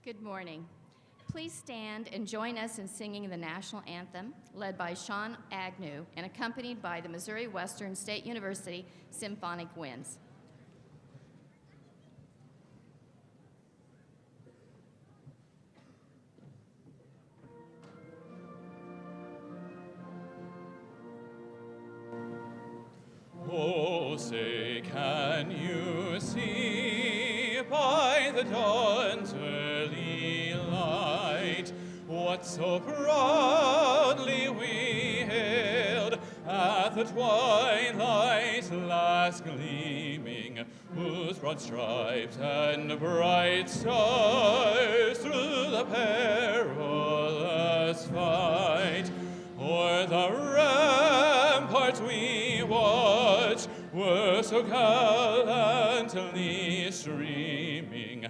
Good morning. Please stand and join us in singing the national anthem, led by Sean Agnew and accompanied by the Missouri Western State University Symphonic Winds. Oh, say, can you see by the dawn's early light what so proudly we hailed at the twilight's last gleaming, whose broad stripes and bright stars through the perilous fight o'er the ramparts we watched were so gallantly streaming,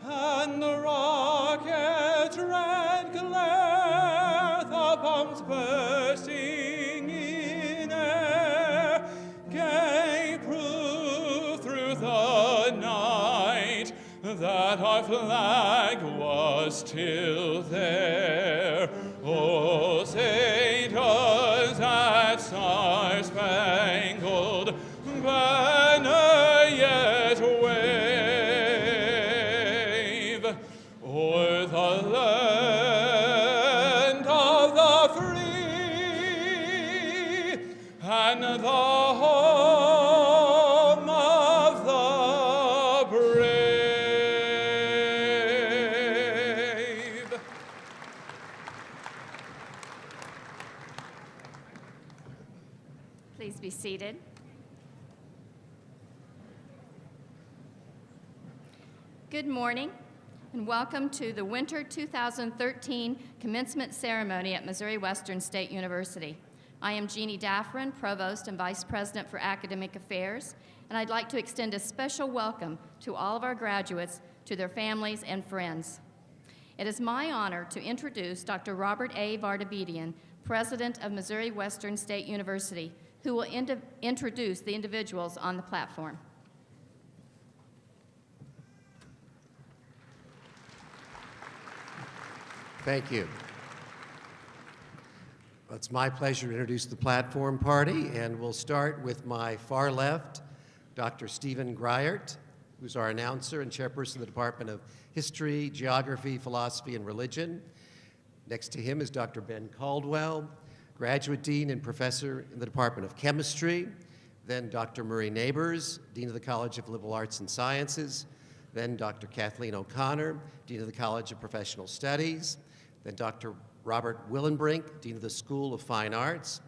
and the rocket's red glare, the bombs bursting in air, gave proof through the night that our flag was still there. Oh, say does that star-spangled banner yet wave o'er the land of the free and the home of the brave? Please be seated. Good morning, and welcome to the Winter 2013 Commencement Ceremony at Missouri Western State University. I am Jeannie Daffrin, Provost and Vice President for Academic Affairs, and I'd like to extend a special welcome to all of our graduates, to their families and friends. It is my honor to introduce Dr. Robert A. Vardabedian, President of Missouri Western State University, who will introduce the individuals on the platform. Thank you. It's my pleasure to introduce the platform party, and we'll start with my far left, Dr. Stephen Griert, who's our announcer and chairperson of the Department of History, Geography, Philosophy, and Religion. Next to him is Dr. Ben Caldwell, Graduate Dean and Professor in the Department of Chemistry. Then Dr. Murray Neighbors, Dean of the College of Liberal Arts and Sciences. Then Dr. Kathleen O'Connor, Dean of the College of Professional Studies. Then Dr. Robert Willenbrink, Dean of the School of Fine Arts.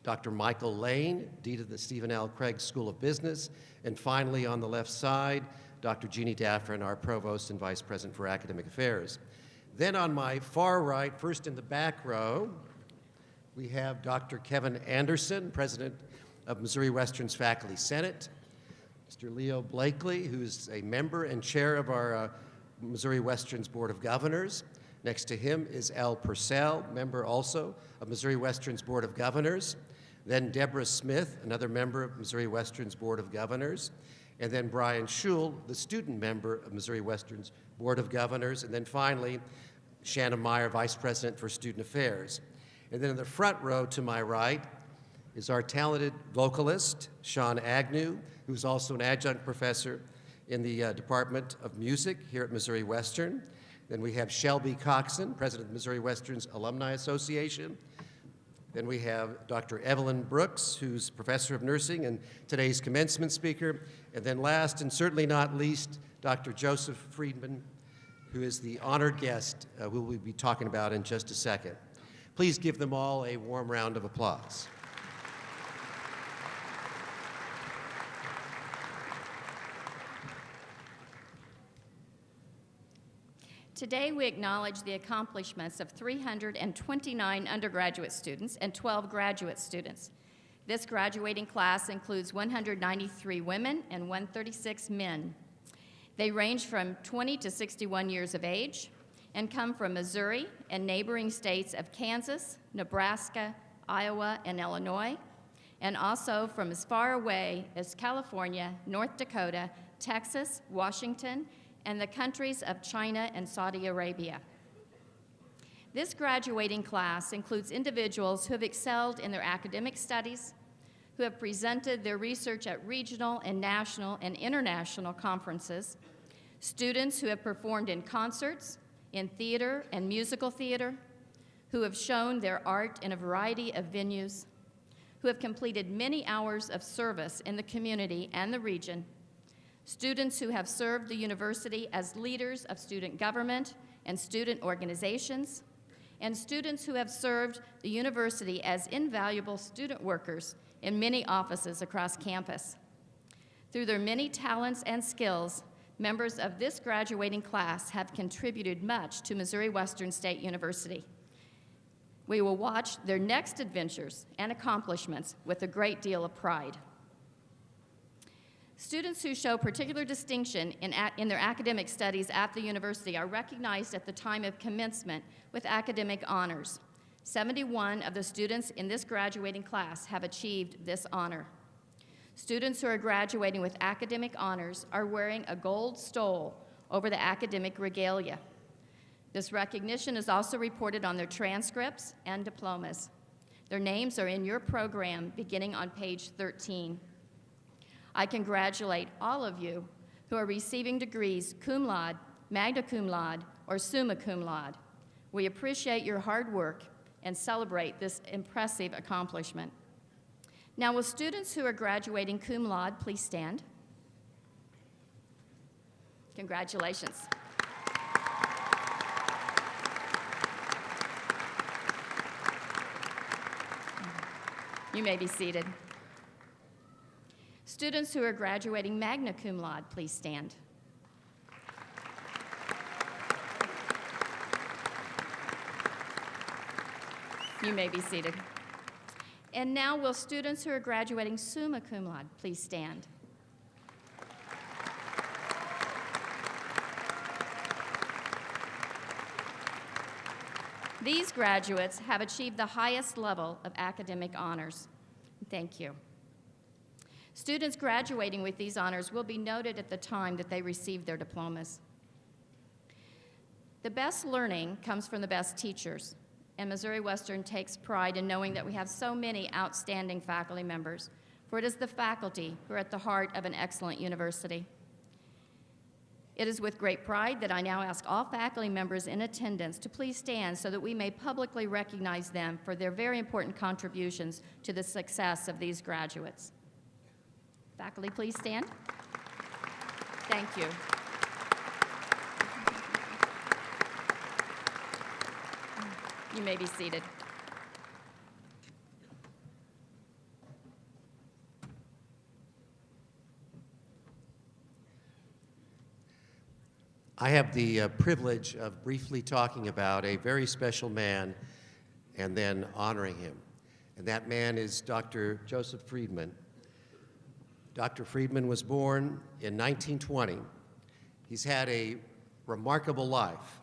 Dr. Michael Lane, Dean of the Stephen L. Craig School of Business. And finally, on the left side, Dr. Jeannie Daffrin, our Provost and Vice President for Academic Affairs. Then on my far right, first in the back row, we have Dr. Kevin Anderson, President of Missouri Western's Faculty Senate. Mr. Leo Blakely, who's a member and chair of our Missouri Western's Board of Governors. Next to him is Al Purcell, member also of Missouri Western's Board of Governors. Then Deborah Smith, another member of Missouri Western's Board of Governors. And then Brian Schul, the student member of Missouri Western's Board of Governors. And then finally, Shanna Meyer, Vice President for Student Affairs. And then in the front row to my right is our talented vocalist, Sean Agnew, who's also an adjunct professor in the Department of Music here at Missouri Western. Then we have Shelby Coxon, President of Missouri Western's Alumni Association. Then we have Dr. Evelyn Brooks, who's Professor of Nursing and today's commencement speaker. And then last and certainly not least, Dr. Joseph Friedman, who is the honored guest who we'll be talking about in just a second. Please give them all a warm round of applause. Today, we acknowledge the accomplishments of 329 undergraduate students and 12 graduate students. This graduating class includes 193 women and 136 men. They range from 20 to 61 years of age and come from Missouri and neighboring states of Kansas, Nebraska, Iowa, and Illinois, and also from as far away as California, North Dakota, Texas, Washington, and the countries of China and Saudi Arabia. This graduating class includes individuals who have excelled in their academic studies, who have presented their research at regional and national and international conferences, students who have performed in concerts, in theater and musical theater, who have shown their art in a variety of venues, who have completed many hours of service in the community and the region, students who have served the university as leaders of student government and student organizations, and students who have served the university as invaluable student workers in many offices across campus. Through their many talents and skills, members of this graduating class have contributed much to Missouri Western State University. We will watch their next adventures and accomplishments with a great deal of pride. Students who show particular distinction in their academic studies at the university are recognized at the time of commencement with academic honors. 71 of the students in this graduating class have achieved this honor. Students who are graduating with academic honors are wearing a gold stole over the academic regalia. This recognition is also reported on their transcripts and diplomas. Their names are in your program beginning on page 13. I congratulate all of you who are receiving degrees cum laude, magna cum laude, or summa cum laude. We appreciate your hard work and celebrate this impressive accomplishment. Now, will students who are graduating cum laude please stand? Congratulations. You may be seated. Students who are graduating magna cum laude, please stand. You may be seated. And now will students who are graduating summa cum laude, please stand. These graduates have achieved the highest level of academic honors. Thank you. Students graduating with these honors will be noted at the time that they receive their diplomas. The best learning comes from the best teachers, and Missouri Western takes pride in knowing that we have so many outstanding faculty members, for it is the faculty who are at the heart of an excellent university. It is with great pride that I now ask all faculty members in attendance to please stand so that we may publicly recognize them for their very important contributions to the success of these graduates. Faculty, please stand. Thank you. You may be seated. I have the privilege of briefly talking about a very special man and then honoring him. And that man is Dr. Joseph Friedman. Dr. Friedman was born in 1920. He's had a remarkable life.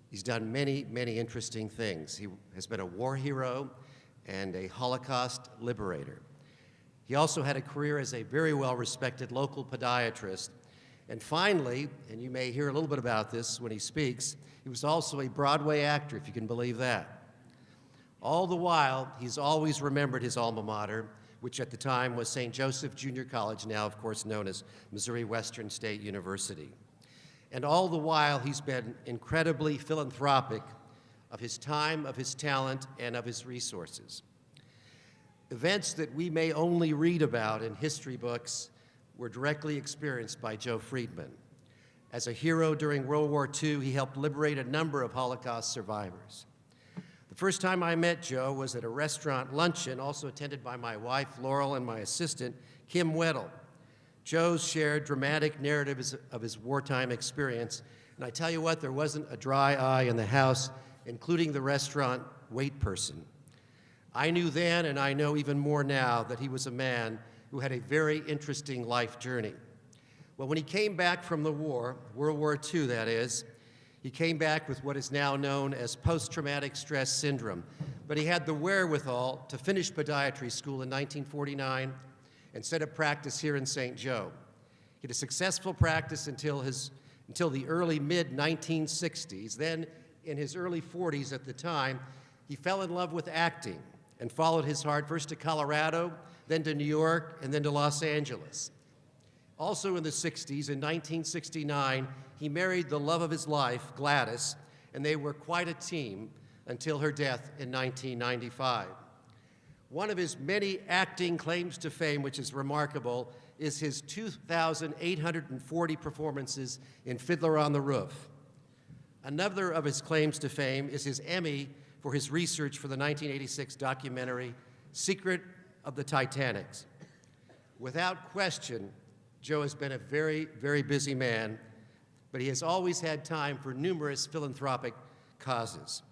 He's done many, many interesting things. He has been a war hero and a Holocaust liberator. He also had a career as a very well-respected local podiatrist. And finally, and you may hear a little bit about this when he speaks, he was also a Broadway actor, if you can believe that. All the while, he's always remembered his alma mater, which at the time was St. Joseph Junior College, now of course known as Missouri Western State University. And all the while, he's been incredibly philanthropic of his time, of his talent, and of his resources. Events that we may only read about in history books were directly experienced by Joe Friedman. As a hero during World War II, he helped liberate a number of Holocaust survivors. The first time I met Joe was at a restaurant luncheon, also attended by my wife, Laurel, and my assistant, Kim Weddle. Joe shared dramatic narratives of his wartime experience, and I tell you what, there wasn't a dry eye in the house, including the restaurant wait person. I knew then, and I know even more now, that he was a man who had a very interesting life journey. Well, when he came back from the war, World War II that is, he came back with what is now known as post-traumatic stress syndrome, but he had the wherewithal to finish podiatry school in 1949 and set up practice here in St. Joe. He had a successful practice until the early mid-1960s. Then, in his early 40s at the time, he fell in love with acting and followed his heart first to Colorado, then to New York, and then to Los Angeles. Also in the 60s, in 1969, he married the love of his life, Gladys, and they were quite a team until her death in 1995. One of his many acting claims to fame, which is remarkable, is his 2,840 performances in Fiddler on the Roof. Another of his claims to fame is his Emmy for his research for the 1986 documentary, Secret of the Titanic. Without question, Joe has been a very, very busy man, but he has always had time for numerous philanthropic causes.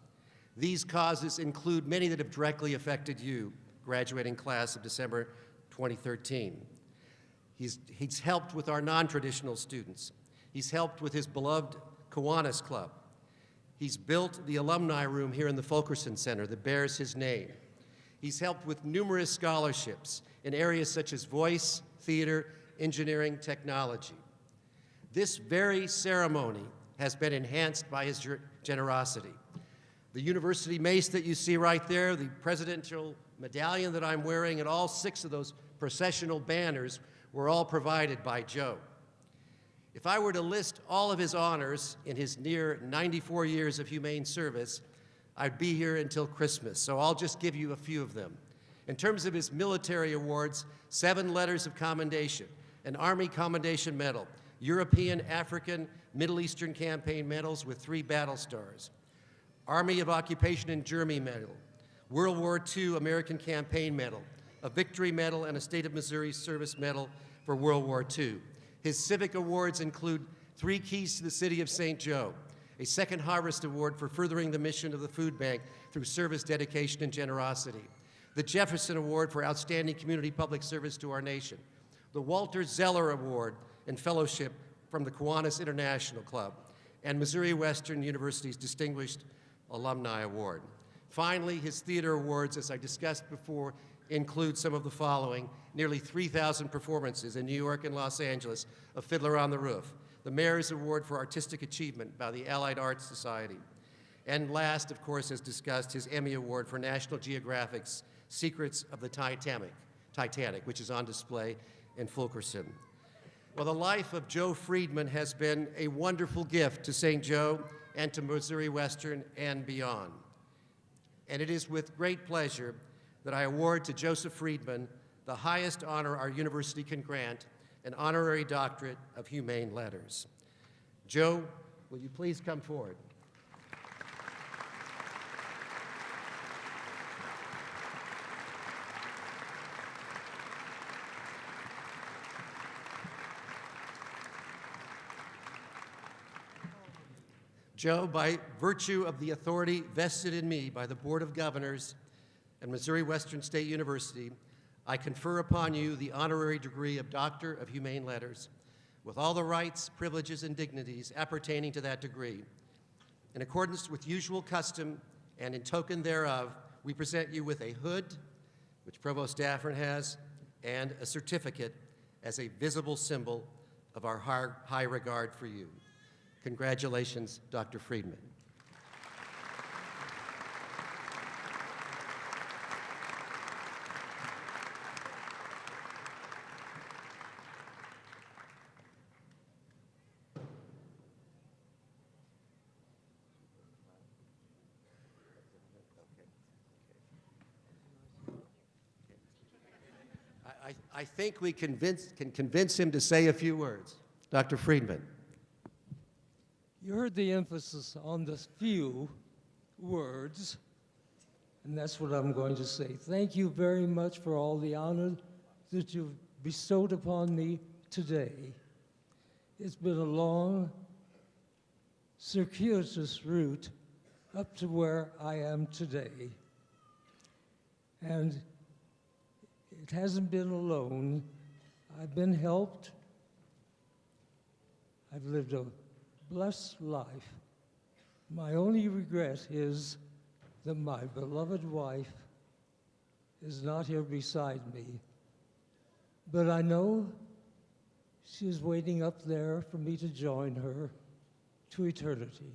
These causes include many that have directly affected you, graduating class of December 2013. He's helped with our non-traditional students. He's helped with his beloved Kiwanis Club. He's built the alumni room here in the Fulkerson Center that bears his name. He's helped with numerous scholarships in areas such as voice, theater, engineering, technology. This very ceremony has been enhanced by his generosity. The university mace that you see right there, the presidential medallion that I'm wearing, and all 6 of those processional banners were all provided by Joe. If I were to list all of his honors in his near 94 years of humane service, I'd be here until Christmas, so I'll just give you a few of them. In terms of his military awards, 7 letters of commendation, an Army Commendation Medal, European, African, Middle Eastern Campaign medals with 3 battle stars, Army of Occupation and Germany Medal, World War II American Campaign Medal, a Victory Medal, and a State of Missouri Service Medal for World War II. His civic awards include 3 Keys to the City of St. Joe, a Second Harvest Award for furthering the mission of the food bank through service, dedication, and generosity, the Jefferson Award for outstanding community public service to our nation, the Walter Zeller Award and Fellowship from the Kiwanis International Club, and Missouri Western University's Distinguished Alumni Award. Finally, his theater awards, as I discussed before, include some of the following: nearly 3,000 performances in New York and Los Angeles of Fiddler on the Roof, the Mayor's Award for Artistic Achievement by the Allied Arts Society, and last, of course, as discussed, his Emmy Award for National Geographic's Secrets of the Titanic, which is on display in Fulkerson. Well, the life of Joe Friedman has been a wonderful gift to St. Joe and to Missouri Western and beyond. And it is with great pleasure that I award to Joseph Friedman the highest honor our university can grant, an honorary doctorate of humane letters. Joe, will you please come forward? Joe, by virtue of the authority vested in me by the Board of Governors and Missouri Western State University, I confer upon you the honorary degree of Doctor of Humane Letters, with all the rights, privileges, and dignities appertaining to that degree. In accordance with usual custom and in token thereof, we present you with a hood, which Provost Daffern has, and a certificate as a visible symbol of our high regard for you. Congratulations, Dr. Friedman. I think we can convince him to say a few words. Dr. Friedman. You heard the emphasis on the few words, and that's what I'm going to say. Thank you very much for all the honor that you've bestowed upon me today. It's been a long, circuitous route up to where I am today. And it hasn't been alone. I've been helped. I've lived a blessed life. My only regret is that my beloved wife is not here beside me. But I know She is waiting up there for me to join her to eternity.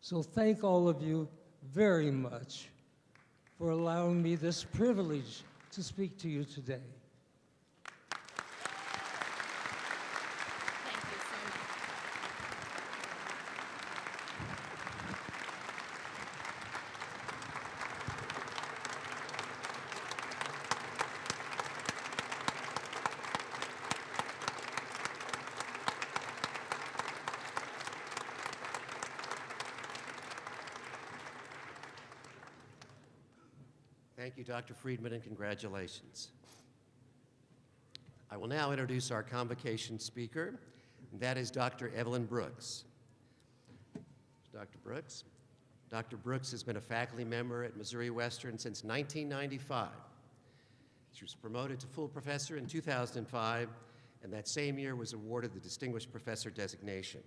So thank all of you very much for allowing me this privilege to speak to you today. Thank you so much. Thank you, Dr. Friedman, and congratulations. I will now introduce our convocation speaker, and that is Dr. Evelyn Brooks. Dr. Brooks. Dr. Brooks has been a faculty member at Missouri Western since 1995. She was promoted to full professor in 2005, and that same year was awarded the Distinguished Professor designation.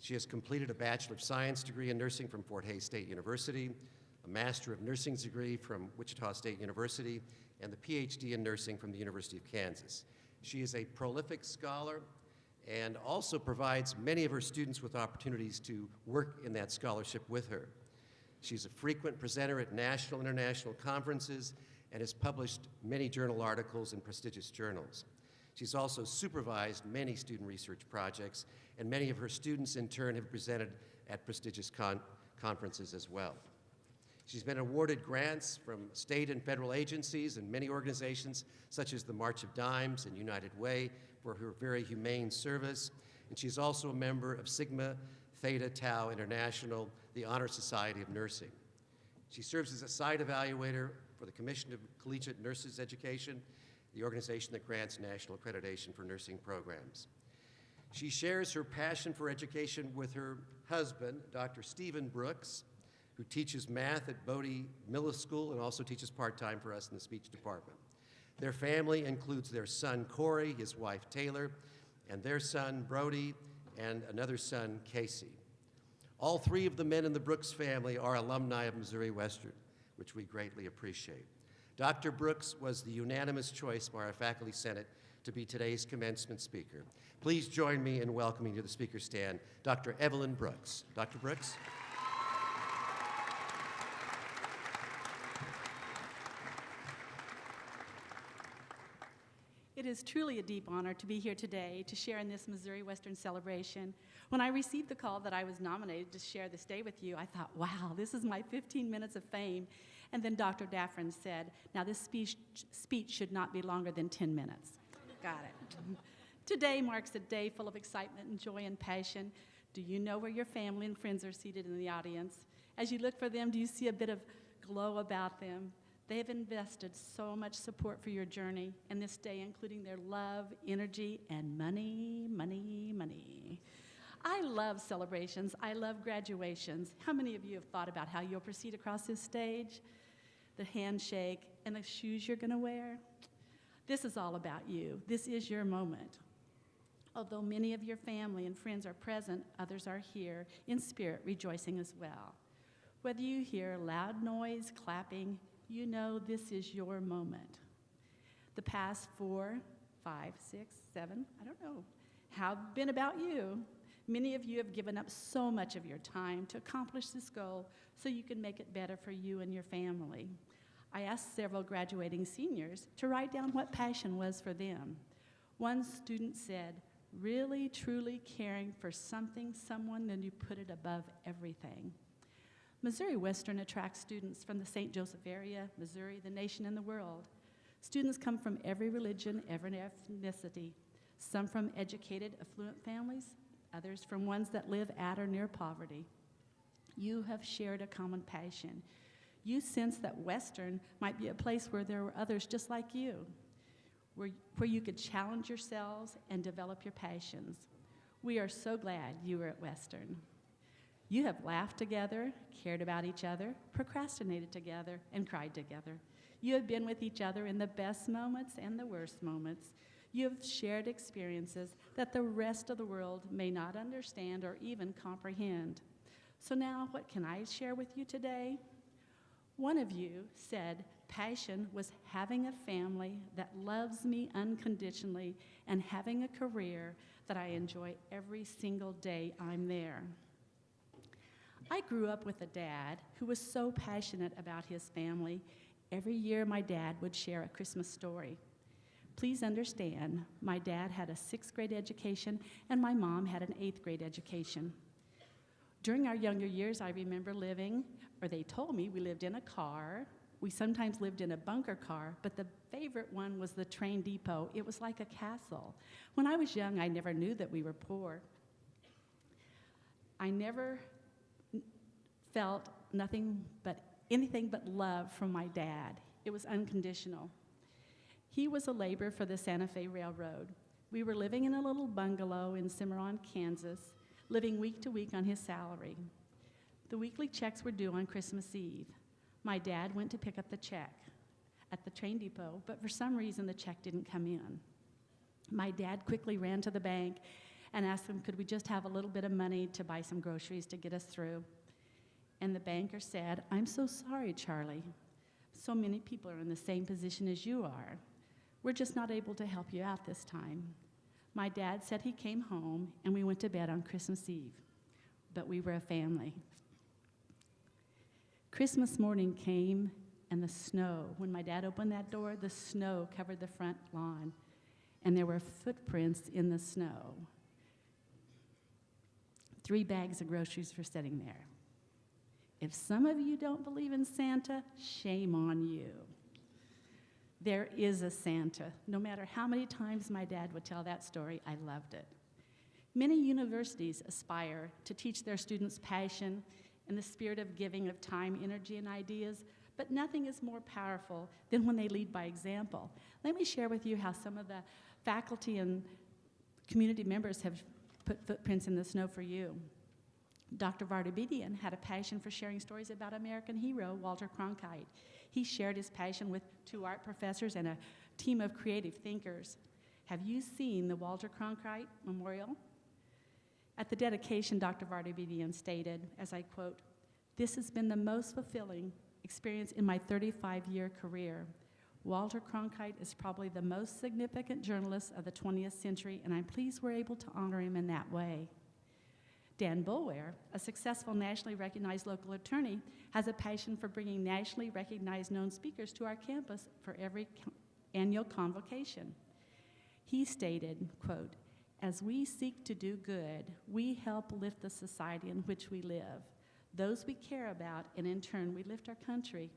She has completed a Bachelor of Science degree in nursing from Fort Hays State University, a Master of Nursing degree from Wichita State University, and the PhD in nursing from the University of Kansas. She is a prolific scholar and also provides many of her students with opportunities to work in that scholarship with her. She's a frequent presenter at national and international conferences and has published many journal articles in prestigious journals. She's also supervised many student research projects, and many of her students in turn have presented at prestigious conferences as well. She's been awarded grants from state and federal agencies and many organizations such as the March of Dimes and United Way for her very humane service. And she's also a member of Sigma Theta Tau International, the Honor Society of Nursing. She serves as a site evaluator for the Commission of Collegiate Nurses Education, the organization that grants national accreditation for nursing programs. She shares her passion for education with her husband, Dr. Stephen Brooks, who teaches math at Bodie Middle School and also teaches part-time for us in the speech department. Their family includes their son, Corey, his wife, Taylor, and their son, Brody, and another son, Casey. All three of the men in the Brooks family are alumni of Missouri Western, which we greatly appreciate. Dr. Brooks was the unanimous choice by our faculty senate to be today's commencement speaker. Please join me in welcoming to the speaker stand Dr. Evelyn Brooks. Dr. Brooks? It is truly a deep honor to be here today to share in this Missouri Western celebration. When I received the call that I was nominated to share this day with you, I thought, wow, this is my 15 minutes of fame. And then Dr. Daffron said, now this speech should not be longer than 10 minutes. Got it. Today marks a day full of excitement and joy and passion. Do you know where your family and friends are seated in the audience? As you look for them, do you see a bit of glow about them? They have invested so much support for your journey and this day, including their love, energy, and money, money, money. I love celebrations. I love graduations. How many of you have thought about how you'll proceed across this stage? The handshake and the shoes you're going to wear? This is all about you. This is your moment. Although many of your family and friends are present, others are here in spirit rejoicing as well. Whether you hear loud noise, clapping, you know this is your moment. The past 4, 5, 6, 7, I don't know, have been about you. Many of you have given up so much of your time to accomplish this goal so you can make it better for you and your family. I asked several graduating seniors to write down what passion was for them. One student said, really, truly caring for something, someone, then you put it above everything. Missouri Western attracts students from the St. Joseph area, Missouri, the nation, and the world. Students come from every religion, every ethnicity, some from educated, affluent families, others from ones that live at or near poverty. You have shared a common passion. You sense that Western might be a place where there were others just like you, where you could challenge yourselves and develop your passions. We are so glad you were at Western. You have laughed together, cared about each other, procrastinated together, and cried together. You have been with each other in the best moments and the worst moments. You have shared experiences that the rest of the world may not understand or even comprehend. So now, what can I share with you today? One of you said Passion was having a family that loves me unconditionally and having a career that I enjoy every single day I'm there. I grew up with a dad who was so passionate about his family. Every year my dad would share a Christmas story. Please understand, my dad had a 6th grade education and my mom had an 8th grade education. During our younger years, I remember living, or they told me we lived in a car. We sometimes lived in a bunker car, but the favorite one was the train depot. It was like a castle. When I was young, I never knew that we were poor. I never felt anything but love from my dad. It was unconditional. He was a laborer for the Santa Fe Railroad. We were living in a little bungalow in Cimarron, Kansas, living week to week on his salary. The weekly checks were due on Christmas Eve. My dad went to pick up the check at the train depot, but for some reason the check didn't come in. My dad quickly ran to the bank and asked them, could we just have a little bit of money to buy some groceries to get us through? And the banker said, I'm so sorry, Charlie. So many people are in the same position as you are. We're just not able to help you out this time. My dad said he came home and we went to bed on Christmas Eve, but we were a family. Christmas morning came and the snow, when my dad opened that door, the snow covered the front lawn and there were footprints in the snow. 3 bags of groceries were sitting there. If some of you don't believe in Santa, shame on you. There is a Santa. No matter how many times my dad would tell that story, I loved it. Many universities aspire to teach their students passion and the spirit of giving of time, energy, and ideas, but nothing is more powerful than when they lead by example. Let me share with you how some of the faculty and community members have put footprints in the snow for you. Dr. Vardabedian had a passion for sharing stories about American hero Walter Cronkite. He shared his passion with 2 art professors and a team of creative thinkers. Have you seen the Walter Cronkite Memorial? At the dedication, Dr. Vardabedian stated, as I quote, "This has been the most fulfilling experience in my 35-year career. Walter Cronkite is probably the most significant journalist of the 20th century, and I'm pleased we're able to honor him in that way." Dan Boulware, a successful nationally recognized local attorney, has a passion for bringing nationally recognized known speakers to our campus for every annual convocation. He stated, quote, "As we seek to do good, we help lift the society in which we live, those we care about, and in turn, we lift our country."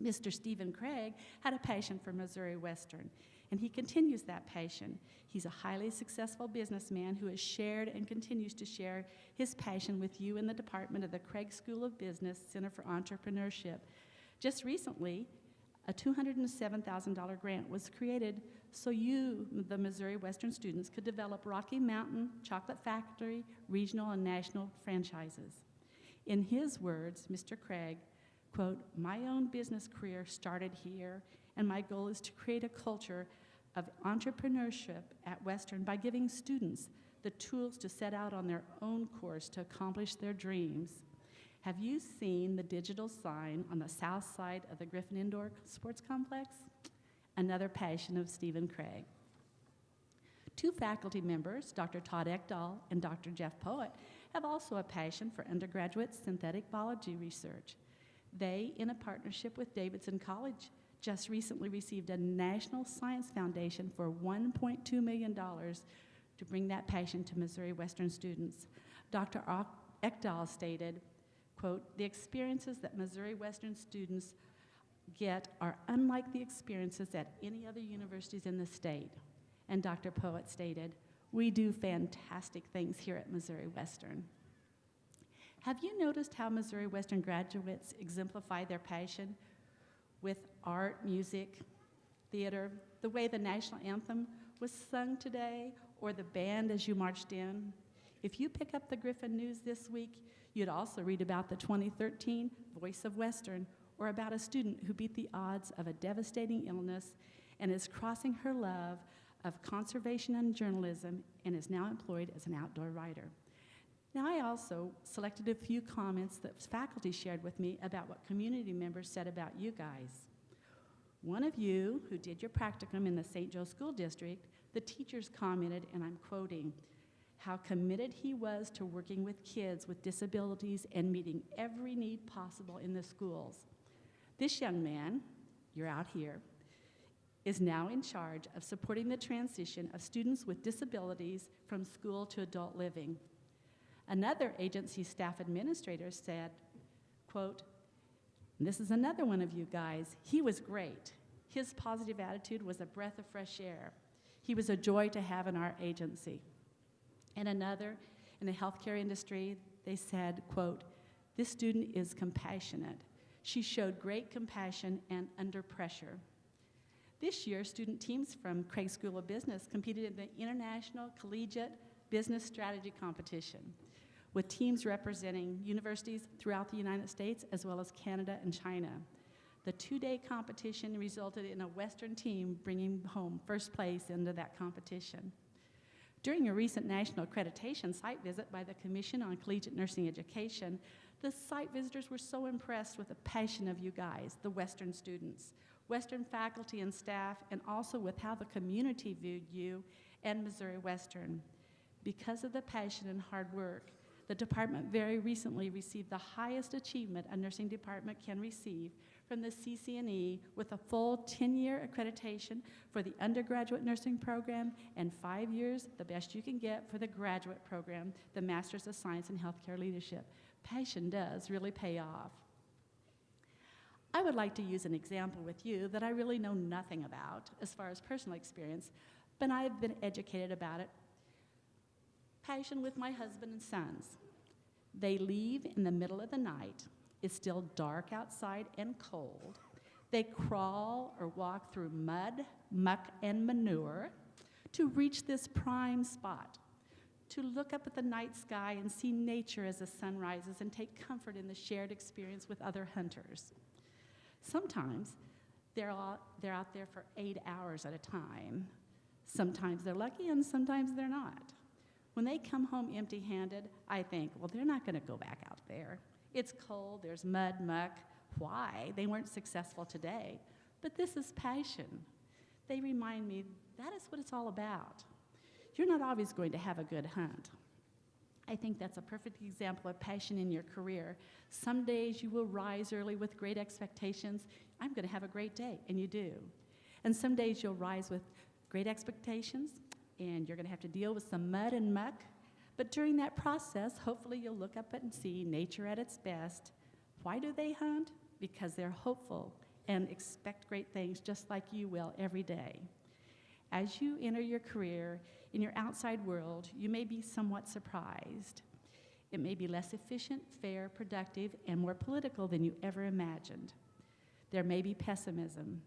Mr. Stephen Craig had a passion for Missouri Western, and he continues that passion. He's a highly successful businessman who has shared and continues to share his passion with you in the department of the Craig School of Business Center for Entrepreneurship. Just recently, a $207,000 grant was created so you, the Missouri Western students, could develop Rocky Mountain, Chocolate Factory, regional and national franchises. In his words, Mr. Craig, quote, "My own business career started here, and my goal is to create a culture of entrepreneurship at Western by giving students the tools to set out on their own course to accomplish their dreams." Have you seen the digital sign on the south side of the Griffin Indoor Sports Complex? Another passion of Stephen Craig. 2 faculty members, Dr. Todd Ekdahl and Dr. Jeff Poet, have also a passion for undergraduate synthetic biology research. They, in a partnership with Davidson College, just recently received a National Science Foundation for $1.2 million to bring that passion to Missouri Western students. Dr. Ekdahl stated, quote, "The experiences that Missouri Western students get are unlike the experiences at any other universities in the state." And Dr. Poet stated, "We do fantastic things here at Missouri Western." Have you noticed how Missouri Western graduates exemplify their passion with art, music, theater, the way the national anthem was sung today, or the band as you marched in? If you pick up the Griffin News this week, you'd also read about the 2013 Voice of Western, or about a student who beat the odds of a devastating illness and is crossing her love of conservation and journalism and is now employed as an outdoor writer. Now, I also selected a few comments that faculty shared with me about what community members said about you guys. One of you who did your practicum in the St. Joe School District, the teachers commented, and I'm quoting, how committed he was to working with kids with disabilities and meeting every need possible in the schools. This young man, you're out here, is now in charge of supporting the transition of students with disabilities from school to adult living. Another agency staff administrator said, quote, and this is another one of you guys, he was great. His positive attitude was a breath of fresh air. He was a joy to have in our agency. And another, in the healthcare industry, they said, quote, this student is compassionate. She showed great compassion and under pressure. This year, student teams from Craig School of Business competed in the International Collegiate Business Strategy Competition, with teams representing universities throughout the United States as well as Canada and China. The two-day competition resulted in a Western team bringing home first place into that competition. During a recent national accreditation site visit by the Commission on Collegiate Nursing Education, the site visitors were so impressed with the passion of you guys, the Western students, Western faculty and staff, and also with how the community viewed you and Missouri Western. Because of the passion and hard work, the department very recently received the highest achievement a nursing department can receive from the CCNE with a full 10-year accreditation for the undergraduate nursing program and 5 years, the best you can get, for the graduate program, the Master's of Science in Healthcare Leadership. Passion does really pay off. I would like to use an example with you that I really know nothing about as far as personal experience, but I've been educated about it. Passion with my husband and sons. They leave in the middle of the night. It's still dark outside and cold. They crawl or walk through mud, muck, and manure to reach this prime spot, to look up at the night sky and see nature as the sun rises and take comfort in the shared experience with other hunters. Sometimes they're out there for 8 hours at a time. Sometimes they're lucky and sometimes they're not. When they come home empty-handed, I think, well, they're not going to go back out there. It's cold, there's mud, muck. Why? They weren't successful today. But this is passion. They remind me that is what it's all about. You're not always going to have a good hunt. I think that's a perfect example of passion in your career. Some days you will rise early with great expectations. I'm going to have a great day, and you do. And some days you'll rise with great expectations, and you're going to have to deal with some mud and muck. But during that process, hopefully you'll look up and see nature at its best. Why do they hunt? Because they're hopeful and expect great things just like you will every day. As you enter your career in your outside world, you may be somewhat surprised. It may be less efficient, fair, productive, and more political than you ever imagined. There may be pessimism.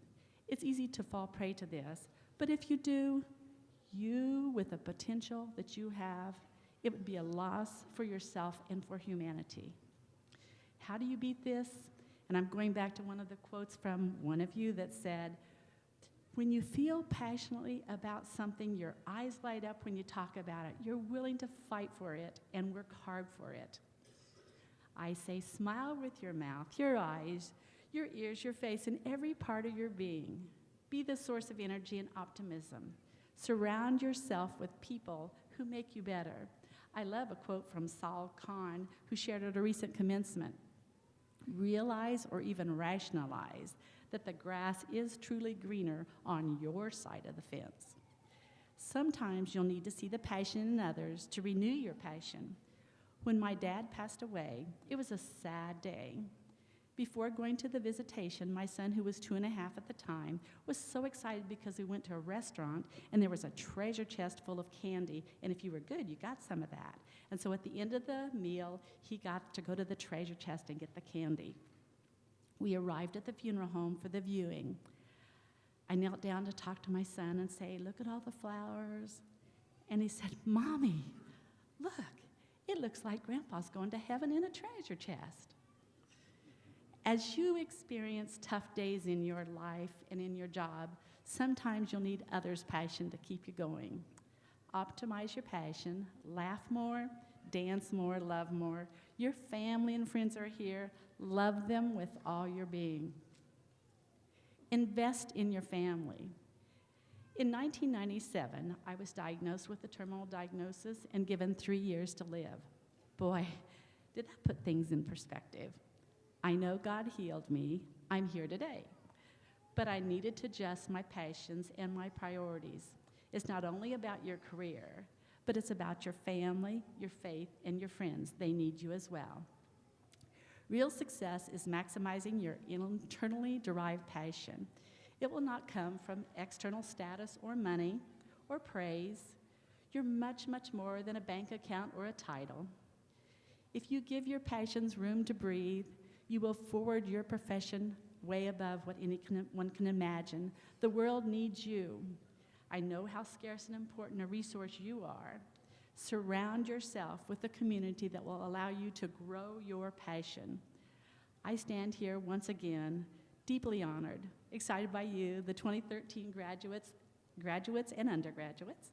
It's easy to fall prey to this, but if you do, you, with the potential that you have, it would be a loss for yourself and for humanity. How do you beat this? And I'm going back to one of the quotes from one of you that said, when you feel passionately about something, your eyes light up when you talk about it. You're willing to fight for it and work hard for it. I say smile with your mouth, your eyes, your ears, your face, and every part of your being. Be the source of energy and optimism. Surround yourself with people who make you better. I love a quote from Saul Khan, who shared at a recent commencement. Realize or even rationalize that the grass is truly greener on your side of the fence. Sometimes you'll need to see the passion in others to renew your passion. When my dad passed away, it was a sad day. Before going to the visitation, my son, who was 2.5 at the time, was so excited because we went to a restaurant and there was a treasure chest full of candy, and if you were good, you got some of that. And so at the end of the meal, he got to go to the treasure chest and get the candy. We arrived at the funeral home for the viewing. I knelt down to talk to my son and say, look at all the flowers. And he said, Mommy, look, it looks like Grandpa's going to heaven in a treasure chest. As you experience tough days in your life and in your job, sometimes you'll need others' passion to keep you going. Optimize your passion, laugh more, dance more, love more. Your family and friends are here. Love them with all your being. Invest in your family. In 1997, I was diagnosed with a terminal diagnosis and given 3 years to live. Boy, did that put things in perspective. I know God healed me. I'm here today. But I needed to adjust my passions and my priorities. It's not only about your career, but it's about your family, your faith, and your friends. They need you as well. Real success is maximizing your internally derived passion. It will not come from external status or money or praise. You're much, much more than a bank account or a title. If you give your passions room to breathe, you will forward your profession way above what anyone can imagine. The world needs you. I know how scarce and important a resource you are. Surround yourself with a community that will allow you to grow your passion. I stand here once again, deeply honored, excited by you, the 2013 graduates and undergraduates.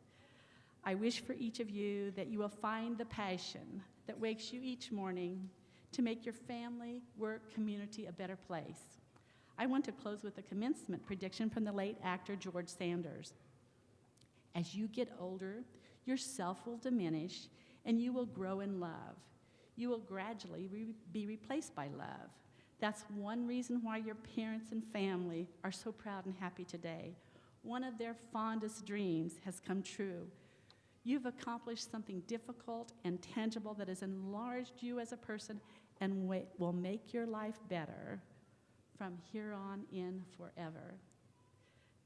I wish for each of you that you will find the passion that wakes you each morning to make your family, work, community a better place. I want to close with a commencement prediction from the late actor George Sanders. As you get older, yourself will diminish and you will grow in love. You will gradually be replaced by love. That's one reason why your parents and family are so proud and happy today. One of their fondest dreams has come true. You've accomplished something difficult and tangible that has enlarged you as a person and will make your life better from here on in forever.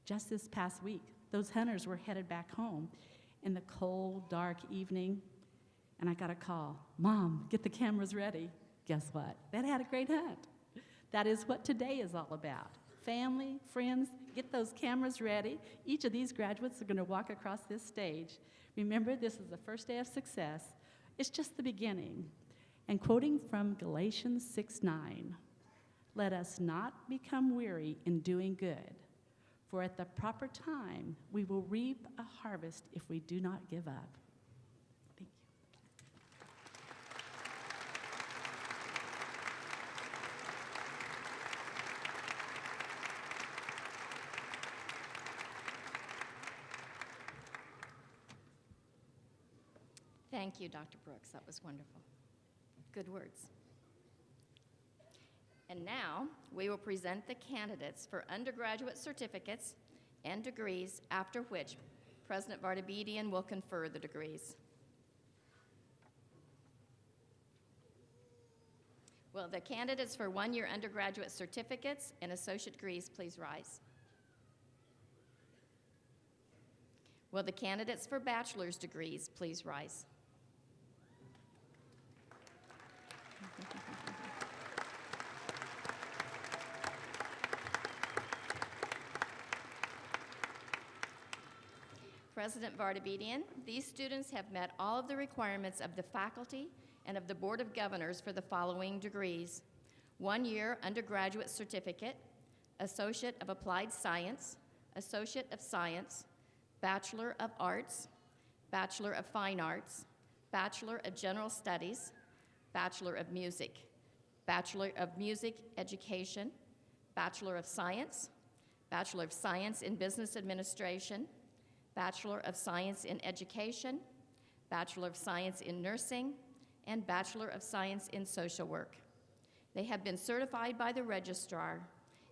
Just this past week, those hunters were headed back home in the cold, dark evening, and I got a call, "Mom, get the cameras ready." Guess what? They had a great hunt. That is what today is all about. Family, friends, get those cameras ready. Each of these graduates are going to walk across this stage. Remember, this is the first day of success. It's just the beginning. And quoting from Galatians 6:9, "Let us not become weary in doing good, for at the proper time we will reap a harvest if we do not give up." Thank you. Thank you, Dr. Brooks. That was wonderful. Good words. And now, we will present the candidates for undergraduate certificates and degrees, after which President Vardabedian will confer the degrees. Will the candidates for one-year undergraduate certificates and associate degrees please rise? Will the candidates for bachelor's degrees please rise? President Vardabedian, these students have met all of the requirements of the faculty and of the Board of Governors for the following degrees: one-year undergraduate certificate, Associate of Applied Science, Associate of Science, Bachelor of Arts, Bachelor of Fine Arts, Bachelor of General Studies, Bachelor of Music, Bachelor of Music Education, Bachelor of Science in Business Administration, Bachelor of Science in Education, Bachelor of Science in Nursing, and Bachelor of Science in Social Work. They have been certified by the registrar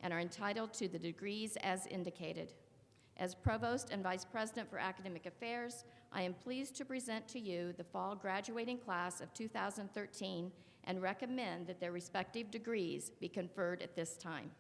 and are entitled to the degrees as indicated. As Provost and Vice President for Academic Affairs, I am pleased to present to you the fall graduating class of 2013 and recommend that their respective degrees be conferred at this time.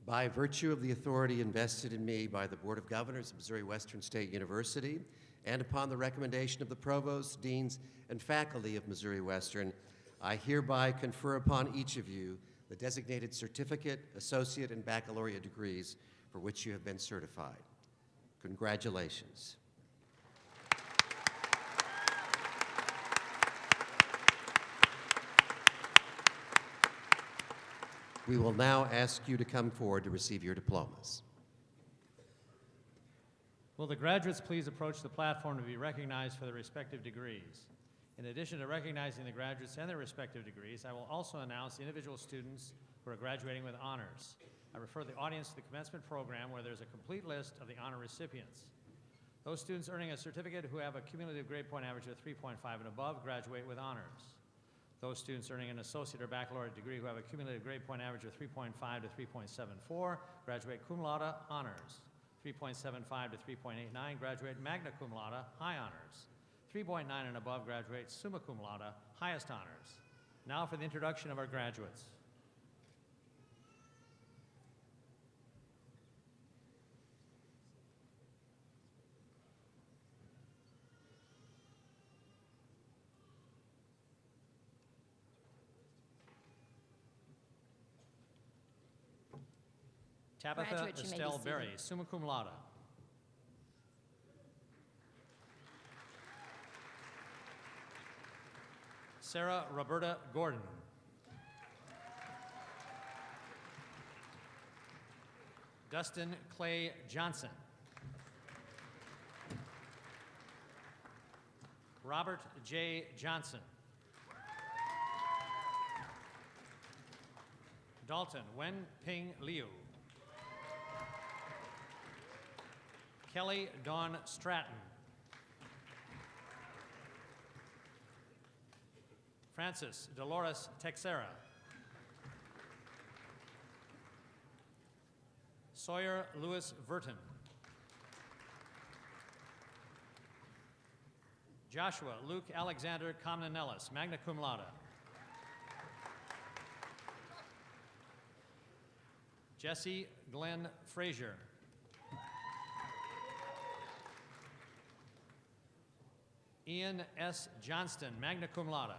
By virtue of the authority invested in me by the Board of Governors of Missouri Western State University, and upon the recommendation of the provosts, deans, and faculty of Missouri Western, I hereby confer upon each of you the designated certificate, associate, and baccalaureate degrees for which you have been certified. Congratulations. We will now ask you to come forward to receive your diplomas. Will the graduates please approach the platform to be recognized for their respective degrees? In addition to recognizing the graduates and their respective degrees, I will also announce the individual students who are graduating with honors. I refer the audience to the commencement program where there's a complete list of the honor recipients. Those students earning a certificate who have a cumulative grade point average of 3.5 and above graduate with honors. Those students earning an associate or baccalaureate degree who have a cumulative grade point average of 3.5 to 3.74 graduate cum laude honors. 3.75 to 3.89 graduate magna cum laude high honors. 3.9 and above graduate summa cum laude highest honors. Now for the introduction of our graduates. Tabitha Graduates, you may be Estelle seated. Berry, summa cum laude. Sarah Roberta Gordon. Dustin Clay Johnson. Robert J. Johnson. Dalton Wen Ping Liu. Kelly Dawn Stratton. Francis Dolores Texera. Sawyer Lewis Verton. Joshua Luke Alexander Comnenellis, magna cum laude. Jesse Glenn Frazier. Ian S. Johnston, magna cum laude.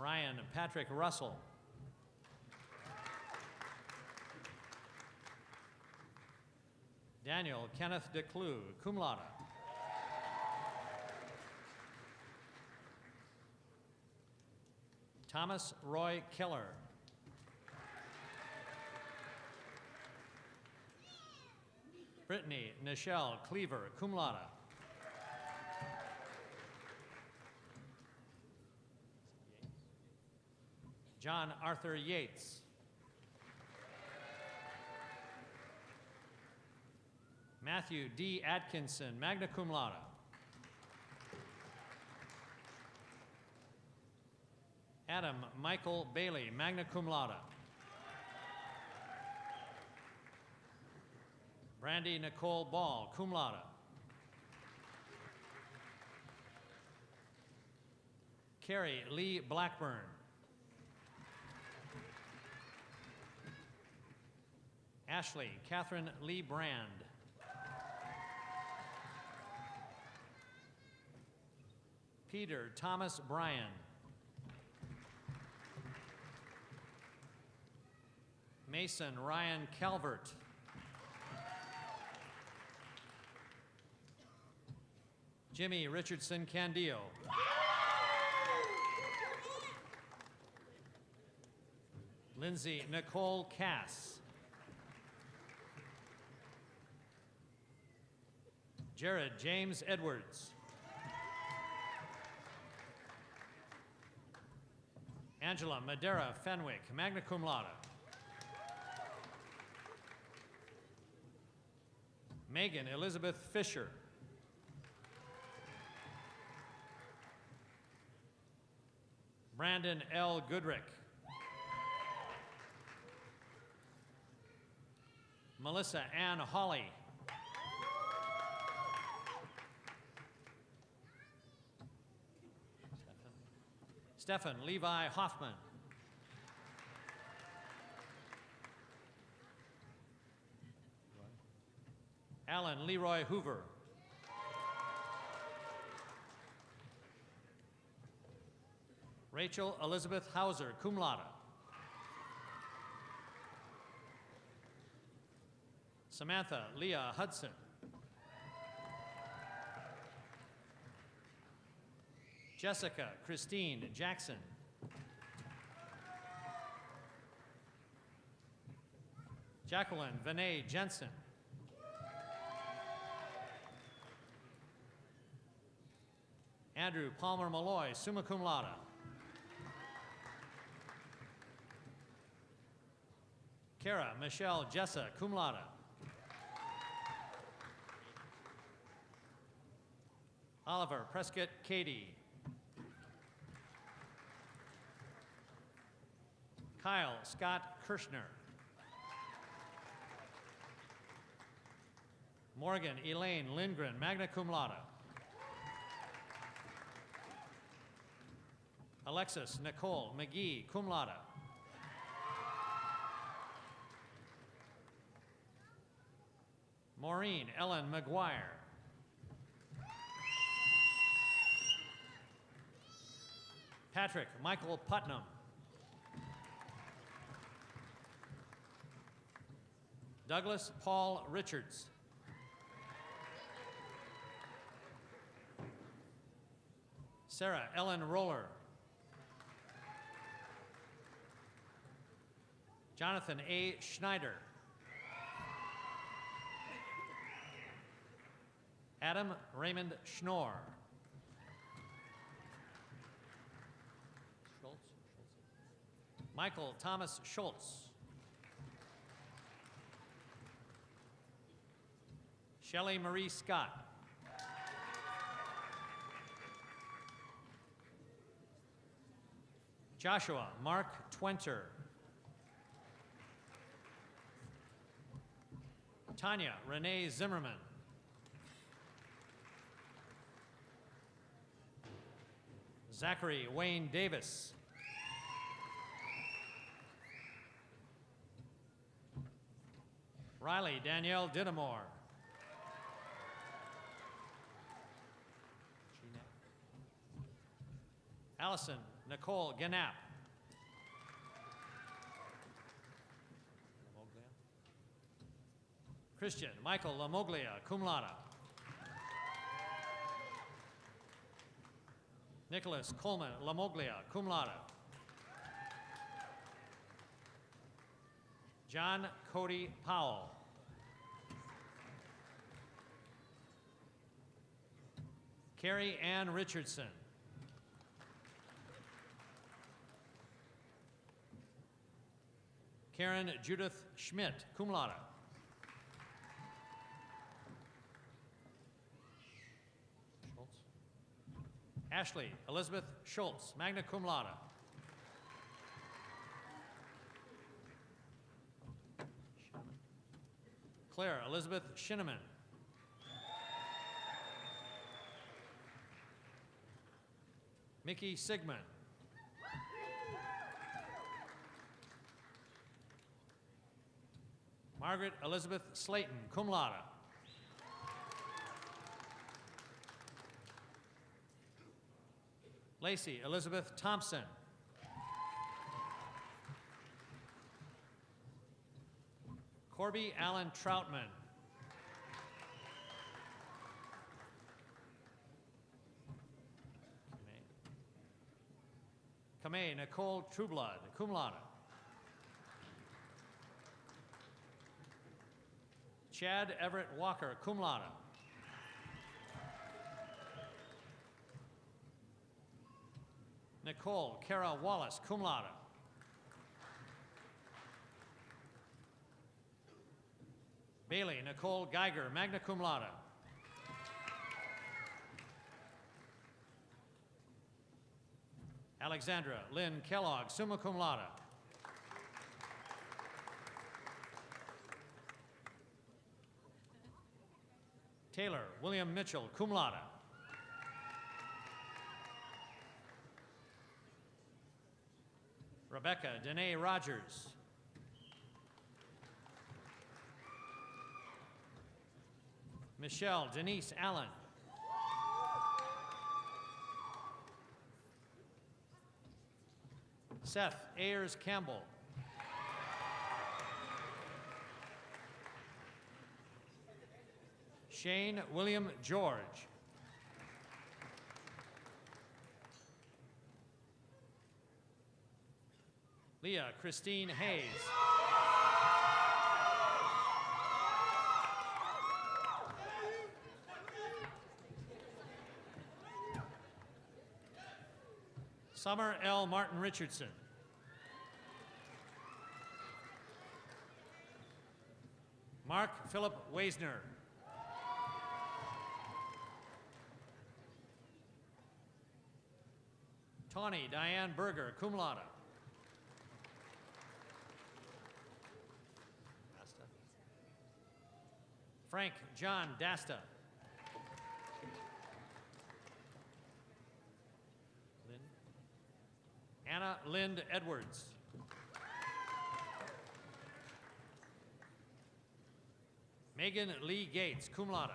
Ryan Patrick Russell. Daniel Kenneth DeClue, cum laude. Thomas Roy Keller. Brittany Nichelle Cleaver, cum laude. John Arthur Yates. Matthew D. Atkinson, magna cum laude. Adam Michael Bailey, magna cum laude. Brandy Nicole Ball, cum laude. Carrie Lee Blackburn. Ashley Catherine Lee Brand. Peter Thomas Bryan. Mason Ryan Calvert. Jimmy Richardson Candio. Lindsay Nicole Cass. Jared James Edwards. Angela Madera Fenwick, magna cum laude. Megan Elizabeth Fisher. Brandon L. Goodrick. Melissa Ann Hawley. Stephen Levi Hoffman. Alan Leroy Hoover. Rachel Elizabeth Hauser, cum laude. Samantha Leah Hudson. Jessica Christine Jackson. Jacqueline Vinay Jensen. Andrew Palmer Malloy, summa cum laude. Kara Michelle Jessa, cum laude. Oliver Prescott Cady. Kyle Scott Kirschner. Morgan Elaine Lindgren, magna cum laude. Alexis Nicole McGee, cum laude. Maureen Ellen McGuire. Patrick Michael Putnam. Douglas Paul Richards. Sarah Ellen Roller. Jonathan A. Schneider. Adam Raymond Schnorr. Michael Thomas Schultz. Shelley Marie Scott. Joshua Mark Twenter. Tanya Renee Zimmerman. Zachary Wayne Davis. Riley Danielle Dittamore. Allison Nicole Ganap. Christian Michael Lamoglia, cum laude. Nicholas Coleman Lamoglia, cum laude. John Cody Powell. Carrie Ann Richardson. Karen Judith Schmidt, cum laude. Ashley Elizabeth Schultz, magna cum laude. Claire Elizabeth Shinneman. Mickey Sigmund. Margaret Elizabeth Slayton, cum laude. Lacey Elizabeth Thompson. Corby Allen Troutman. Kamei Nicole Trueblood, cum laude. Chad Everett Walker, cum laude. Nicole Kara Wallace, cum laude. Bailey Nicole Geiger, magna cum laude. Alexandra Lynn Kellogg, summa cum laude. Taylor William Mitchell, cum laude. Rebecca Danae Rogers. Michelle Denise Allen. Seth Ayers Campbell. Shane William George. Leah Christine Hayes. Summer L. Martin Richardson. Mark Philip Weisner. Tawny Diane Berger, cum laude. Dasta. Frank John Dasta. Anna Lind Edwards. Megan Lee Gates, cum laude.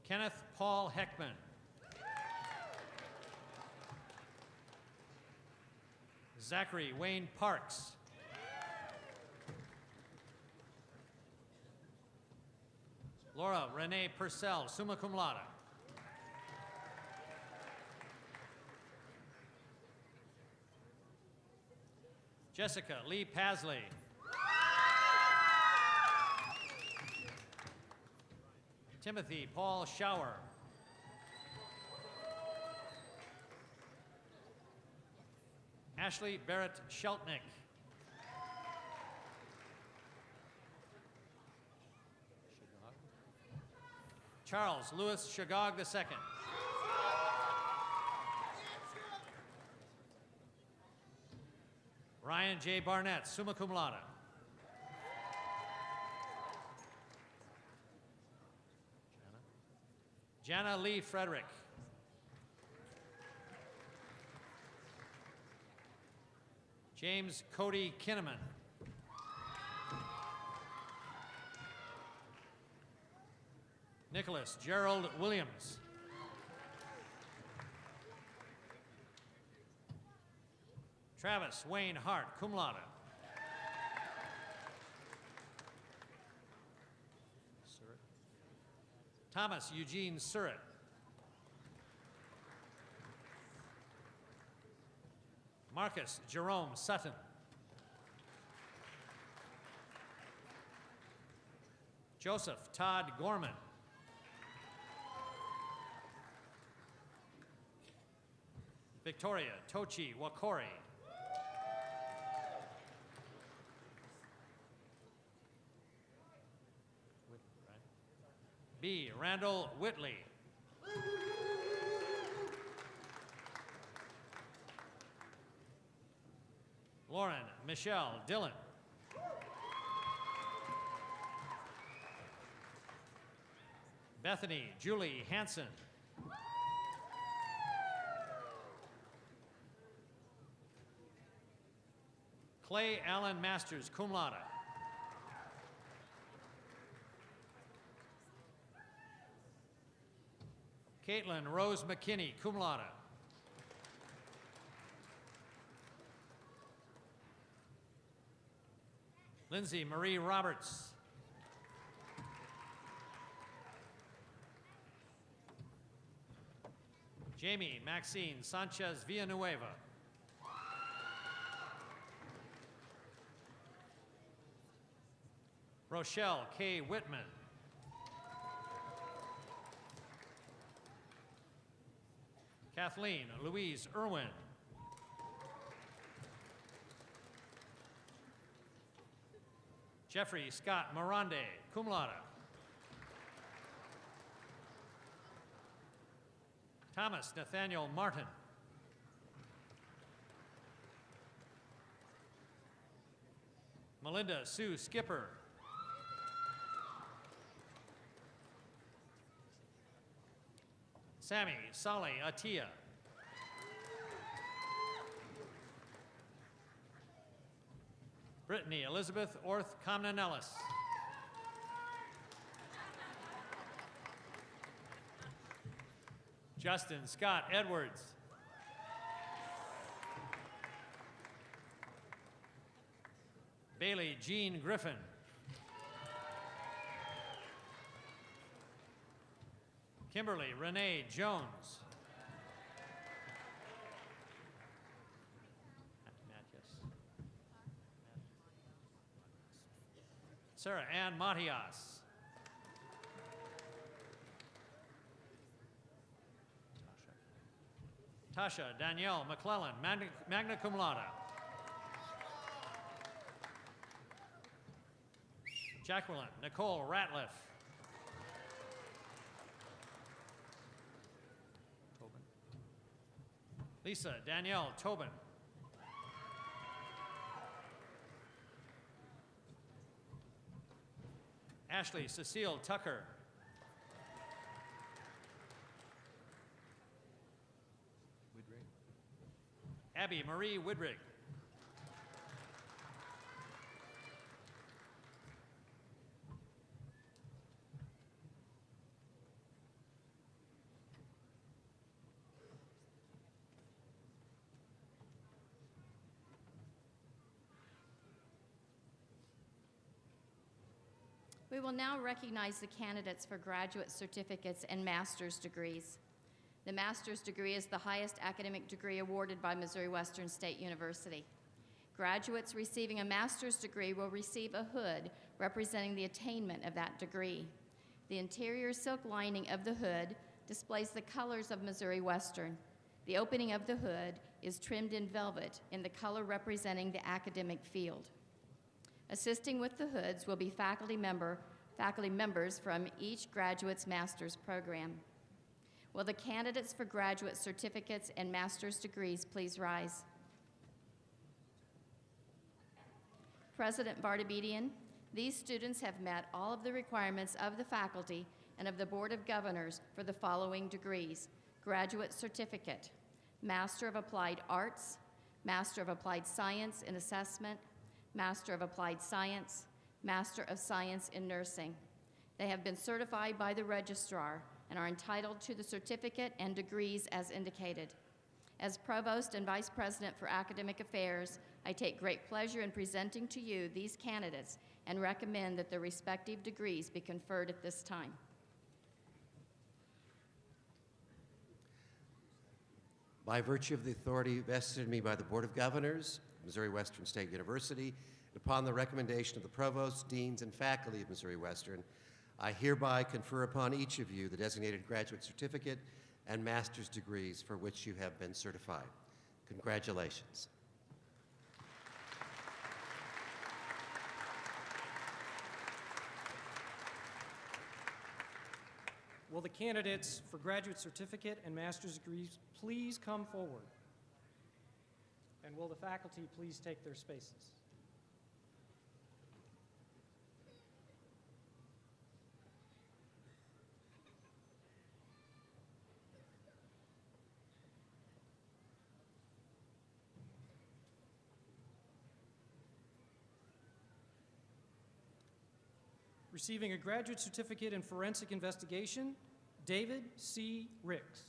Kenneth Paul Heckman. Zachary Wayne Parks. Laura Renee Purcell, summa cum laude. Jessica Lee Pasley. Timothy Paul Schauer. Ashley Barrett Sheltnick. Charles Louis Shagog II. Ryan J. Barnett, summa cum laude. Jana Lee Frederick. James Cody Kinnaman. Nicholas Gerald Williams. Travis Wayne Hart, cum laude. Thomas Eugene Surratt. Marcus Jerome Sutton. Joseph Todd Gorman. Victoria Tochi Wakori. B. Randall Whitley. Lauren Michelle Dillon. Bethany Julie Hanson. Clay Allen Masters, cum laude. Caitlin Rose McKinney, cum laude. Lindsay Marie Roberts. Jamie Maxine Sanchez Villanueva. Rochelle K. Whitman. Kathleen Louise Irwin. Jeffrey Scott Morande, cum laude. Thomas Nathaniel Martin. Melinda Sue Skipper. Sammy Saleh Atia. Brittany Elizabeth Orth Comnenellis. Justin Scott Edwards. Bailey Jean Griffin. Kimberly Renee Jones. Sarah Ann Matias. Tasha Danielle McClellan, magna cum laude. Jacqueline Nicole Ratliff. Tobin. Lisa Danielle Tobin. Ashley Cecile Tucker. Abby Marie Widrig. We will now recognize the candidates for graduate certificates and master's degrees. The master's degree is the highest academic degree awarded by Missouri Western State University. Graduates receiving a master's degree will receive a hood representing the attainment of that degree. The interior silk lining of the hood displays the colors of Missouri Western. The opening of the hood is trimmed in velvet in the color representing the academic field. Assisting with the hoods will be faculty members from each graduate's master's program. Will the candidates for graduate certificates and master's degrees please rise? President Vardabedian, these students have met all of the requirements of the faculty and of the Board of Governors for the following degrees: graduate certificate, Master of Applied Arts, Master of Applied Science in Assessment, Master of Applied Science, Master of Science in Nursing. They have been certified by the registrar and are entitled to the certificate and degrees as indicated. As Provost and Vice President for Academic Affairs, I take great pleasure in presenting to you these candidates and recommend that their respective degrees be conferred at this time. By virtue of the authority vested in me by the Board of Governors of Missouri Western State University, and upon the recommendation of the provosts, deans, and faculty of Missouri Western, I hereby confer upon each of you the designated graduate certificate and master's degrees for which you have been certified. Congratulations. Will the candidates for graduate certificate and master's degrees please come forward? And will the faculty please take their spaces? Receiving a graduate certificate in forensic investigation, David C. Ricks.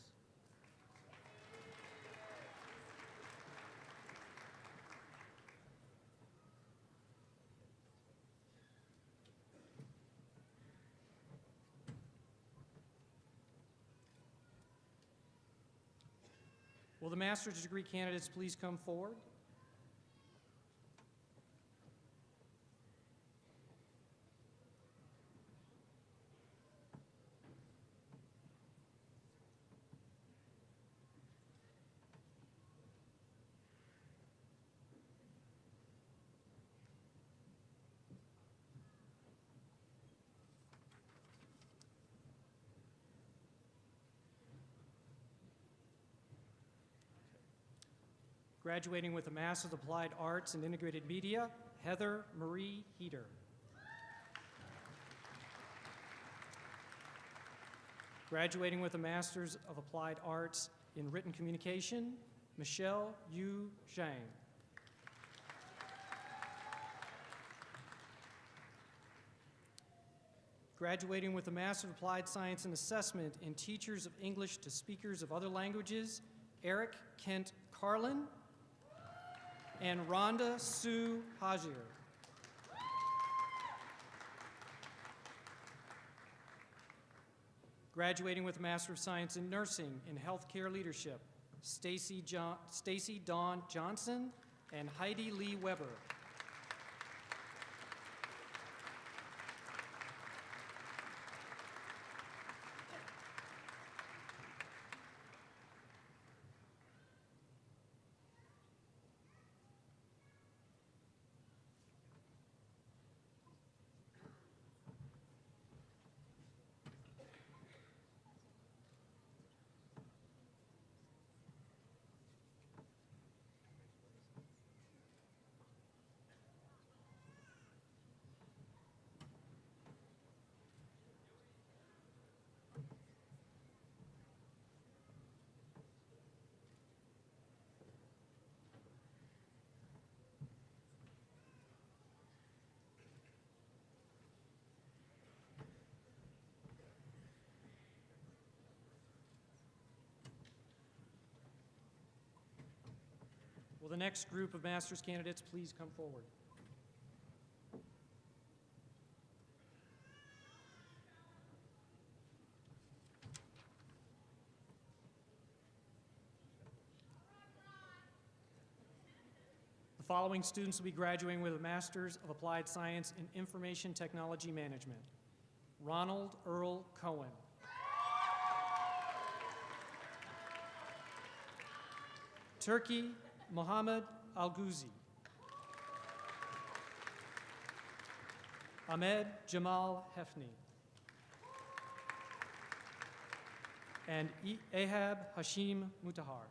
Will the master's degree candidates please come forward? Graduating with a Master of Applied Arts in Integrated Media, Heather Marie Heater. Graduating with a Master's of Applied Arts in Written Communication, Michelle Yu Zhang. Graduating with a Master of Applied Science and Assessment in Teachers of English to Speakers of Other Languages, Eric Kent Carlin and Rhonda Sue Hajier. Graduating with a Master of Science in Nursing in Healthcare Leadership, Stacy Dawn Johnson and Heidi Lee Weber. Will the next group of master's candidates please come forward? The following students will be graduating with a Master's of Applied Science in Information Technology Management. Ronald Earl Cohen. Turki Mohammed Al-Ghuzi. Ahmed Jamal Hefni. And Ahab Hashim Mutahar.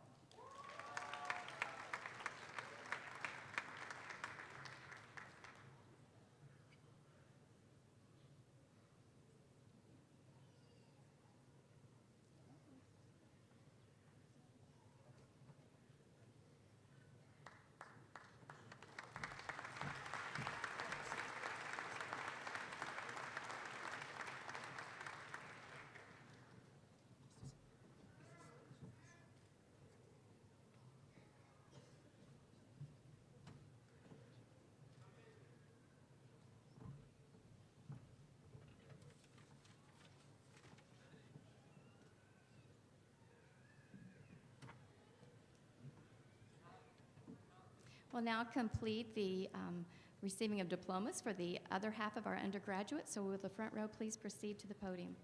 We'll now complete the receiving of diplomas for the other half of our undergraduates. So will the front row please proceed to the podium?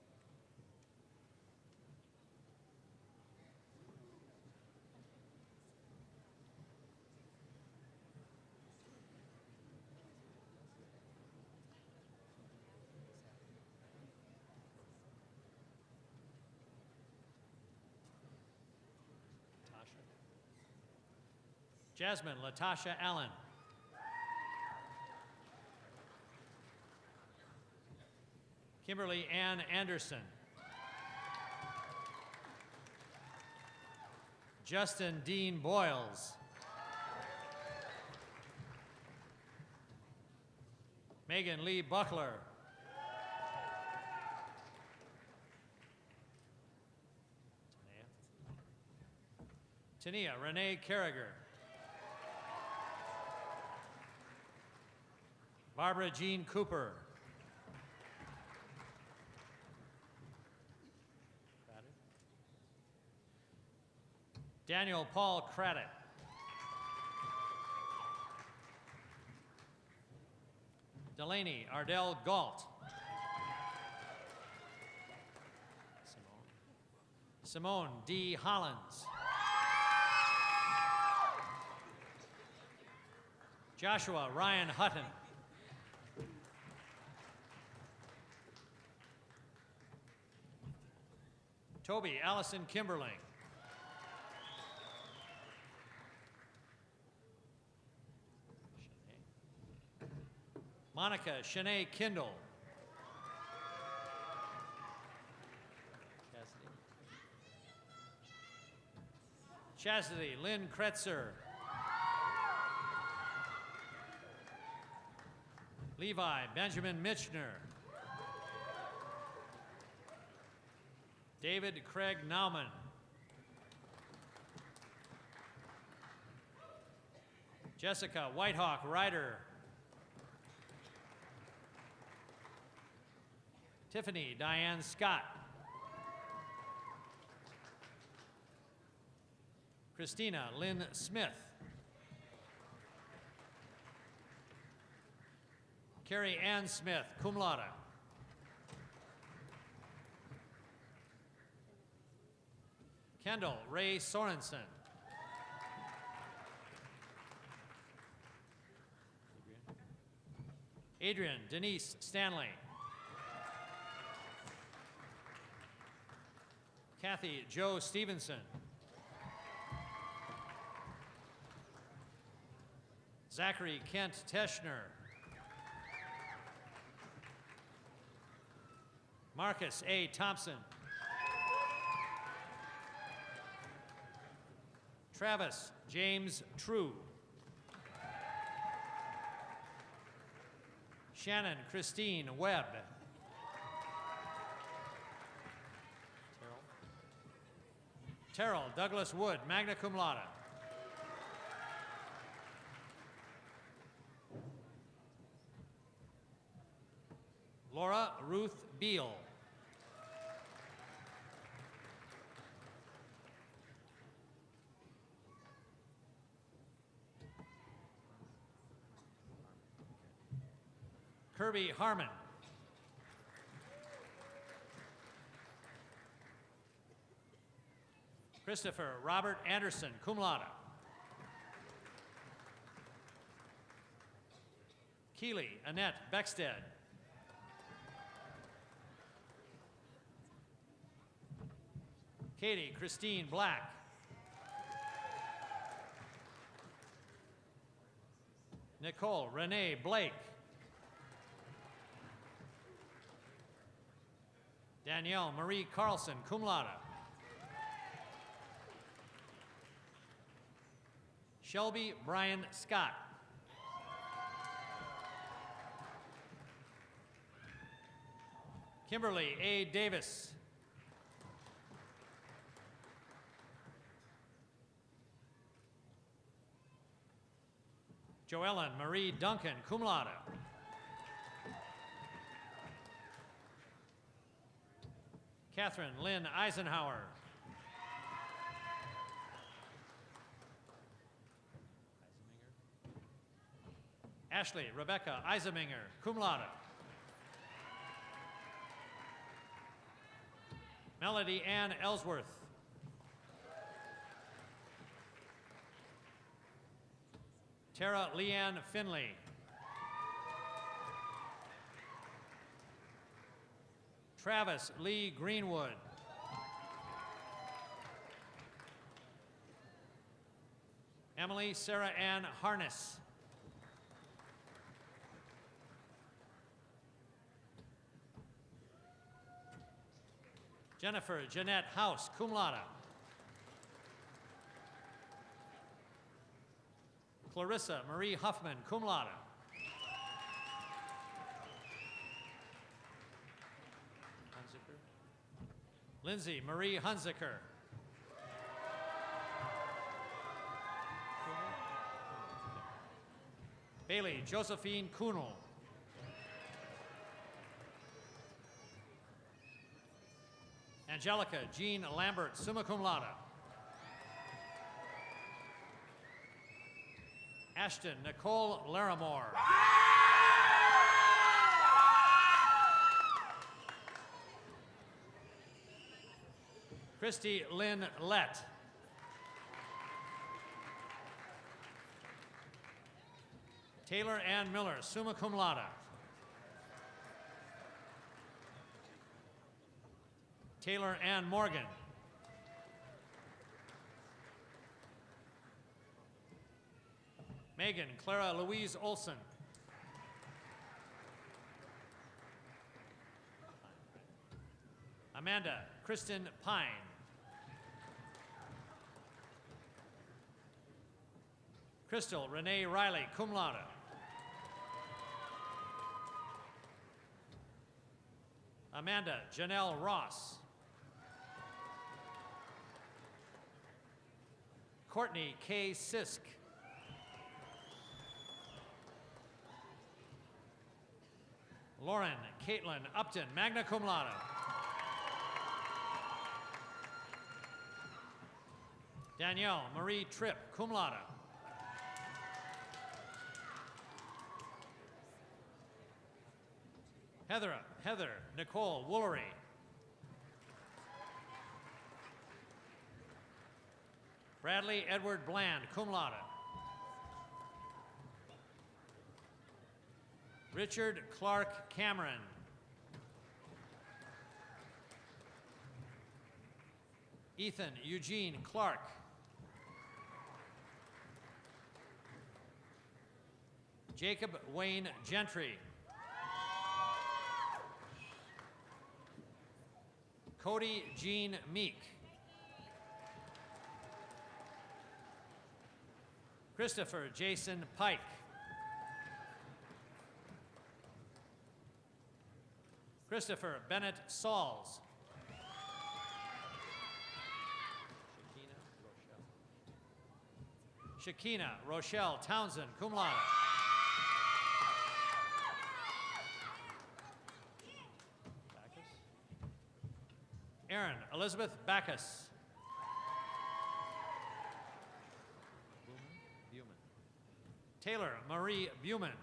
Jasmine Latasha Allen. Kimberly Ann Anderson. Justin Dean Boyles. Megan Lee Buckler. Tania Renee Carriger. Barbara Jean Cooper. Daniel Paul Craddock. Delaney Ardell Galt. Simone D. Hollins. Joshua Ryan Hutton. Toby Allison Kimberling. Monica Shanae Kindle. Chastity Lynn Kretzer. Levi Benjamin Mitchner. David Craig Nauman. Jessica Whitehawk Ryder. Tiffany Diane Scott. Christina Lynn Smith. Carrie Ann Smith, cum laude. Kendall Ray Sorensen. Adrian Denise Stanley. Kathy Joe Stevenson. Zachary Kent Teschner. Marcus A. Thompson. Travis James True. Shannon Christine Webb. Terrell Douglas Wood, magna cum laude. Laura Ruth Beal. Kirby Harmon. Christopher Robert Anderson, cum laude. Keeley Annette Beckstead. Katie Christine Black. Nicole Renee Blake. Danielle Marie Carlson, cum laude. Shelby Brian Scott. Kimberly A. Davis. Joellen Marie Duncan, cum laude. Catherine Lynn Eisenhower. Ashley Rebecca Eiseminger, cum laude. Melody Ann Ellsworth. Tara Leanne Finley. Travis Lee Greenwood. Emily Sarah Ann Harness. Jennifer Jeanette House, cum laude. Clarissa Marie Huffman, cum laude. Lindsay Marie Hunziker. Bailey Josephine Kunel. Angelica Jean Lambert, summa cum laude. Ashton Nicole Larimore. Christy Lynn Lett. Taylor Ann Miller, summa cum laude. Taylor Ann Morgan. Megan Clara Louise Olson. Amanda Kristen Pine. Crystal Renee Riley, cum laude. Amanda Janelle Ross. Courtney K. Sisk. Lauren Caitlin Upton, magna cum laude. Danielle Marie Tripp, cum laude. Heather Nicole Woolery. Bradley Edward Bland, cum laude. Richard Clark Cameron. Ethan Eugene Clark. Jacob Wayne Gentry. Cody Jean Meek. Christopher Jason Pike. Christopher Bennett Sauls. Shakina Rochelle Townsend, cum laude. Erin Elizabeth Backus. Buman. Taylor Marie Buman.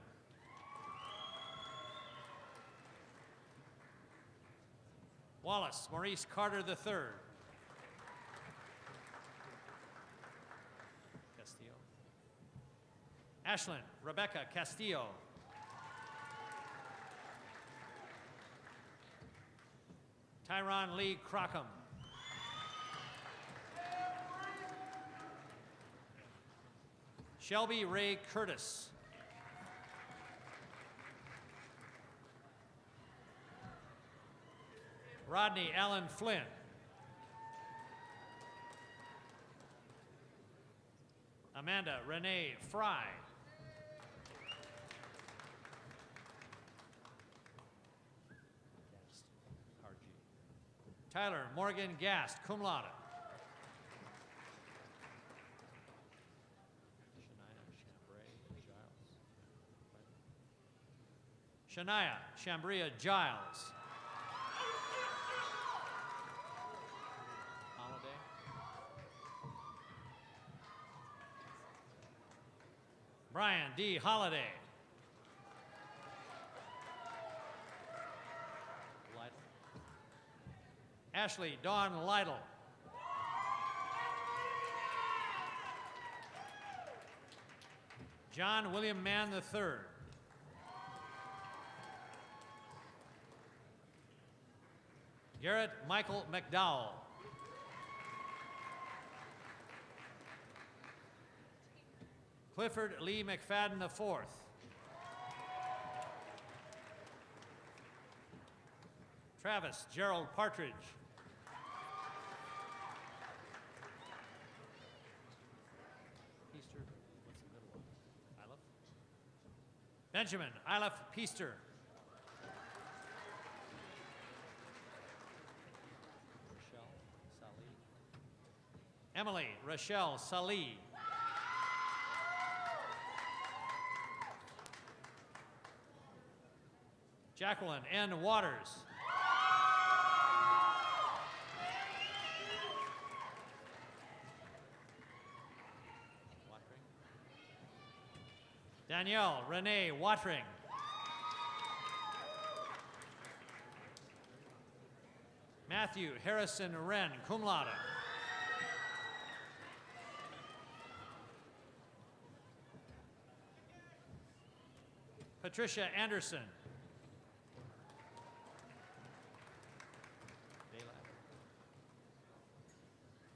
Wallace Maurice Carter III. Castillo. Ashlyn Rebecca Castillo. Tyron Lee Crockham. Shelby Ray Curtis. Rodney Allen Flynn. Amanda Renee Fry. Tyler Morgan Gast, cum laude. Shania Chambria Giles. Holiday. Brian D. Holiday. Ashley Dawn Lytle. John William Mann III. Garrett Michael McDowell. Clifford Lee McFadden IV. Travis Gerald Partridge. Peaster, what's the middle one? Ilef? Benjamin Ilef Peaster. Rochelle Salih. Emily Rochelle Salih. Jacqueline N. Waters. Danielle Renee Watring. Matthew Harrison Wren, cum laude. Patricia Anderson.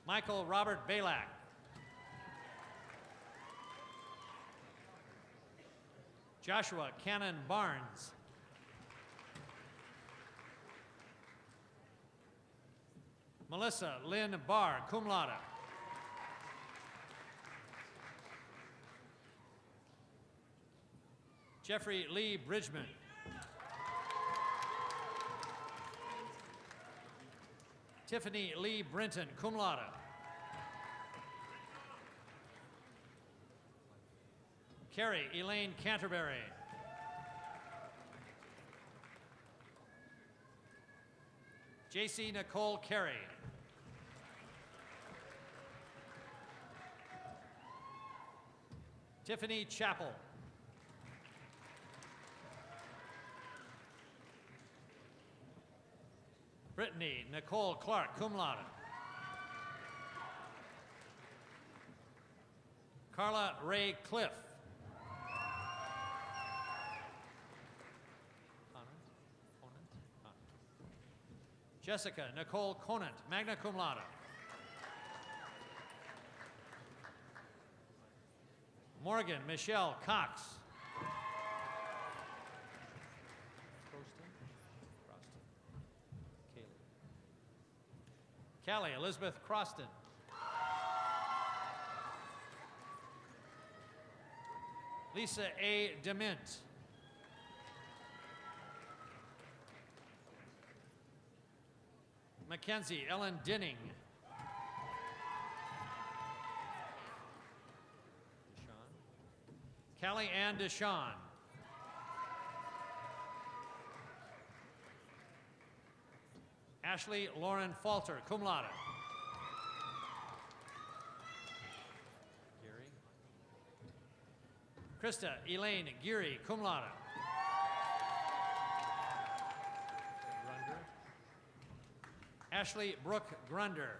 Michael Robert Balak. Joshua Cannon Barnes. Melissa Lynn Barr, cum laude. Jeffrey Lee Bridgman. Tiffany Lee Brinton, cum laude. Carrie Elaine Canterbury. JC Nicole Carey. Tiffany Chappell. Brittany Nicole Clark, cum laude. Carla Ray Cliff. Jessica Nicole Conant, magna cum laude. Morgan Michelle Cox. Callie Elizabeth Croston. Lisa A. Dement. Mackenzie Ellen Dinning. Callie Ann Deshawn. Ashley Lauren Falter, cum laude. Gary. Krista Elaine Geary, cum laude. Grunder. Ashley Brooke Grunder.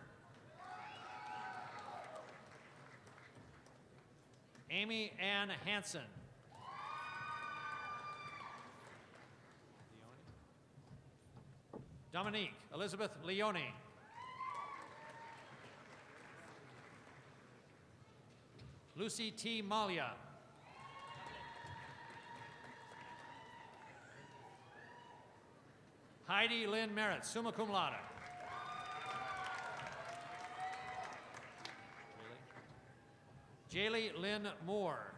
Amy Ann Hansen. Dominique Elizabeth Leone. Lucy T. Malia. Heidi Lynn Merritt, summa cum laude. Jaylee Lynn Moore.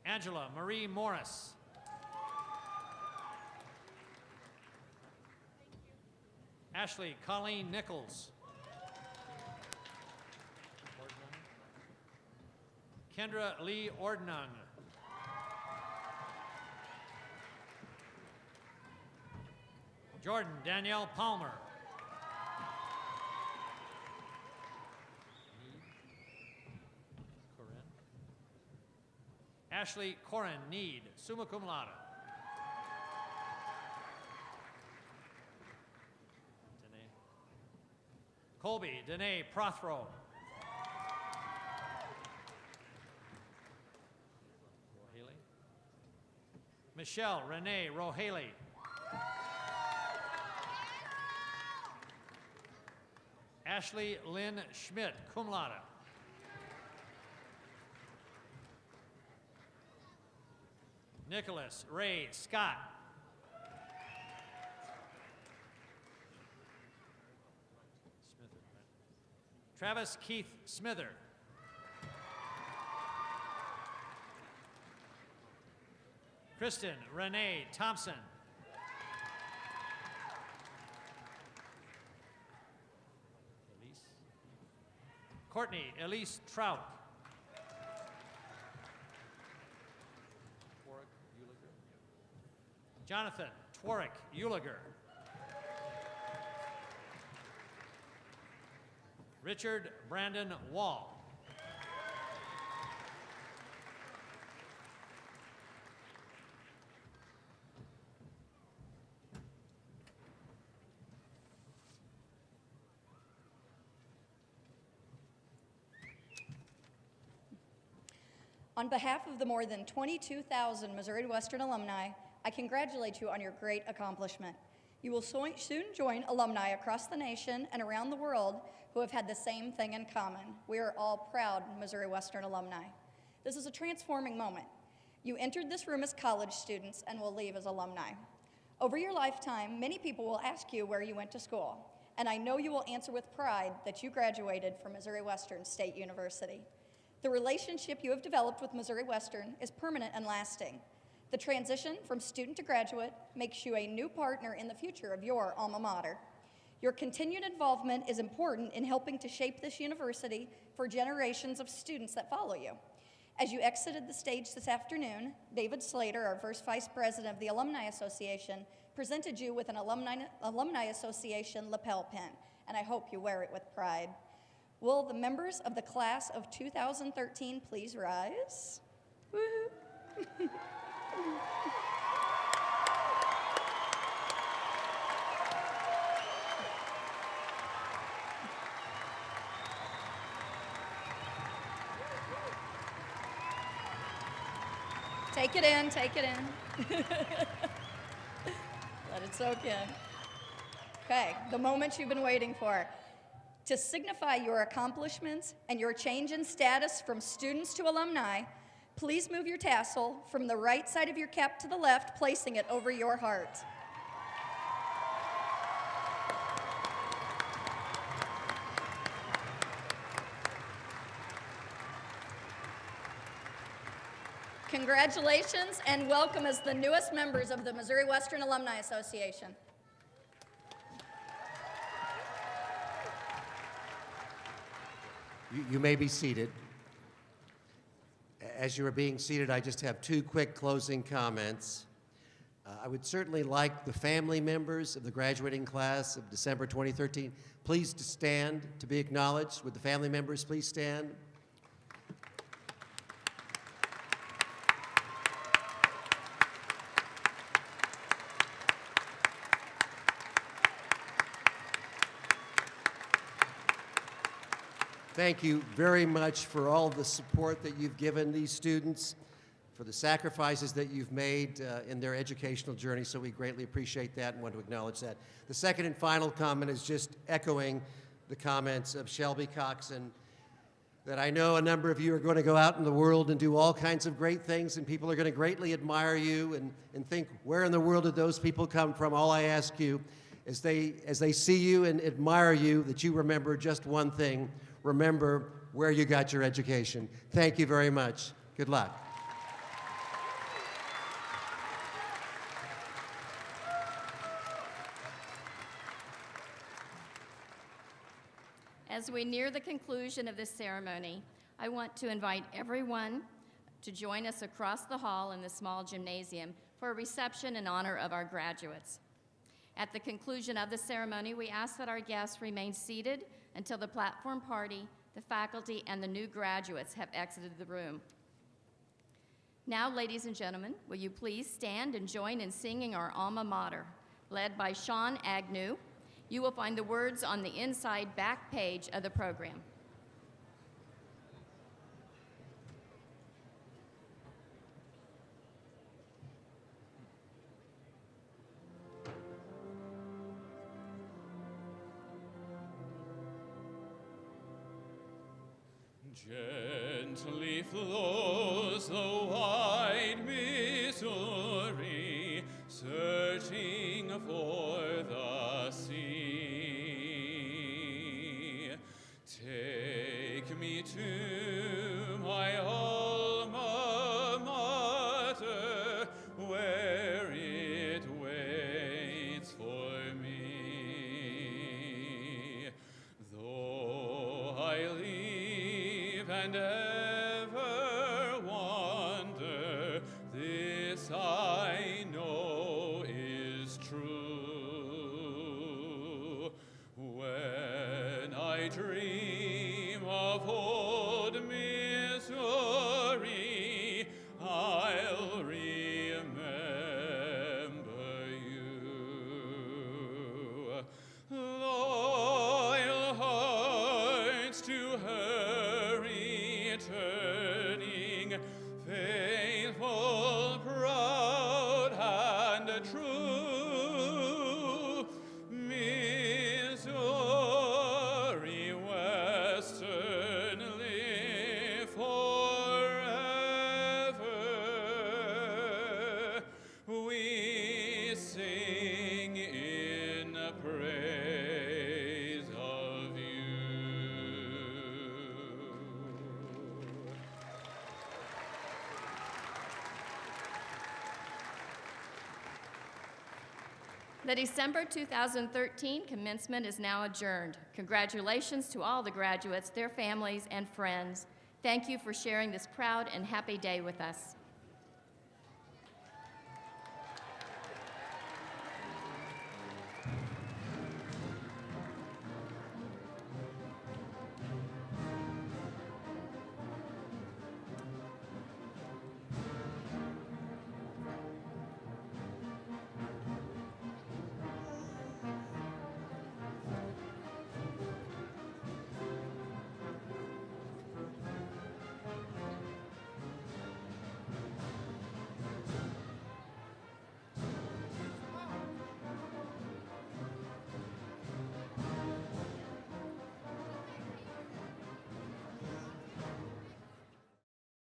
Angela Marie Morris. Ashley Colleen Nichols. Kendra Lee Ordnung. Jordan Danielle Palmer. Ashley Corin Need, summa cum laude. Colby Danae Prothro. Rohaley. Michelle Renee Rohaley. Ashley Lynn Schmidt, cum laude. Nicholas Ray Scott. Travis Keith Smither. Kristen Renee Thompson. Courtney Elise Trout. Jonathan Tworick Uliger. Richard Brandon Wall. On behalf of the more than 22,000 Missouri Western alumni, I congratulate you on your great accomplishment. You will soon join alumni across the nation and around the world who have had the same thing in common. We are all proud Missouri Western alumni. This is a transforming moment. You entered this room as college students and will leave as alumni. Over your lifetime, many people will ask you where you went to school, and I know you will answer with pride that you graduated from Missouri Western State University. The relationship you have developed with Missouri Western is permanent and lasting. The transition from student to graduate makes you a new partner in the future of your alma mater. Your continued involvement is important in helping to shape this university for generations of students that follow you. As you exited the stage this afternoon, David Slater, our first vice president of the Alumni Association, presented you with an Alumni Association lapel pin, and I hope you wear it with pride. Will the members of the class of 2013 please rise? Woo-hoo. Take it in, take it in. Let it soak in. Okay, the moment you've been waiting for. To signify your accomplishments and your change in status from students to alumni, please move your tassel from the right side of your cap to the left, placing it over your heart. Congratulations and welcome as the newest members of the Missouri Western Alumni Association. You may be seated. As you are being seated, I just have two quick closing comments. I would certainly like the family members of the graduating class of December 2013 please to stand to be acknowledged. Would the family members please stand? Thank you very much for all the support that you've given these students, for the sacrifices that you've made in their educational journey, so we greatly appreciate that and want to acknowledge that. The second and final comment is just echoing the comments of Shelby Coxon, that I know a number of you are going to go out in the world and do all kinds of great things, and people are going to greatly admire you and think, where in the world did those people come from? All I ask you, as they see you and admire you, that you remember just one thing. Remember where you got your education. Thank you very much. Good luck. As we near the conclusion of this ceremony, I want to invite everyone to join us across the hall in the small gymnasium for a reception in honor of our graduates. At the conclusion of the ceremony, we ask that our guests remain seated until the platform party, the faculty, and the new graduates have exited the room. Now, ladies and gentlemen, will you please stand and join in singing our alma mater, led by Sean Agnew. You will find the words on the inside back page of the program. Gently flows the wide Missouri, searching for the sea. Take me to my alma mater, where it waits for me. Though I leave and ever wander, this I know is true. When I dream of old Missouri, I'll remember you. Loyal hearts to her returning, faithful, proud, and true. Missouri Western, live forever. We sing in praise of you. The December 2013 commencement is now adjourned. Congratulations to all the graduates, their families, and friends. Thank you for sharing this proud and happy day with us.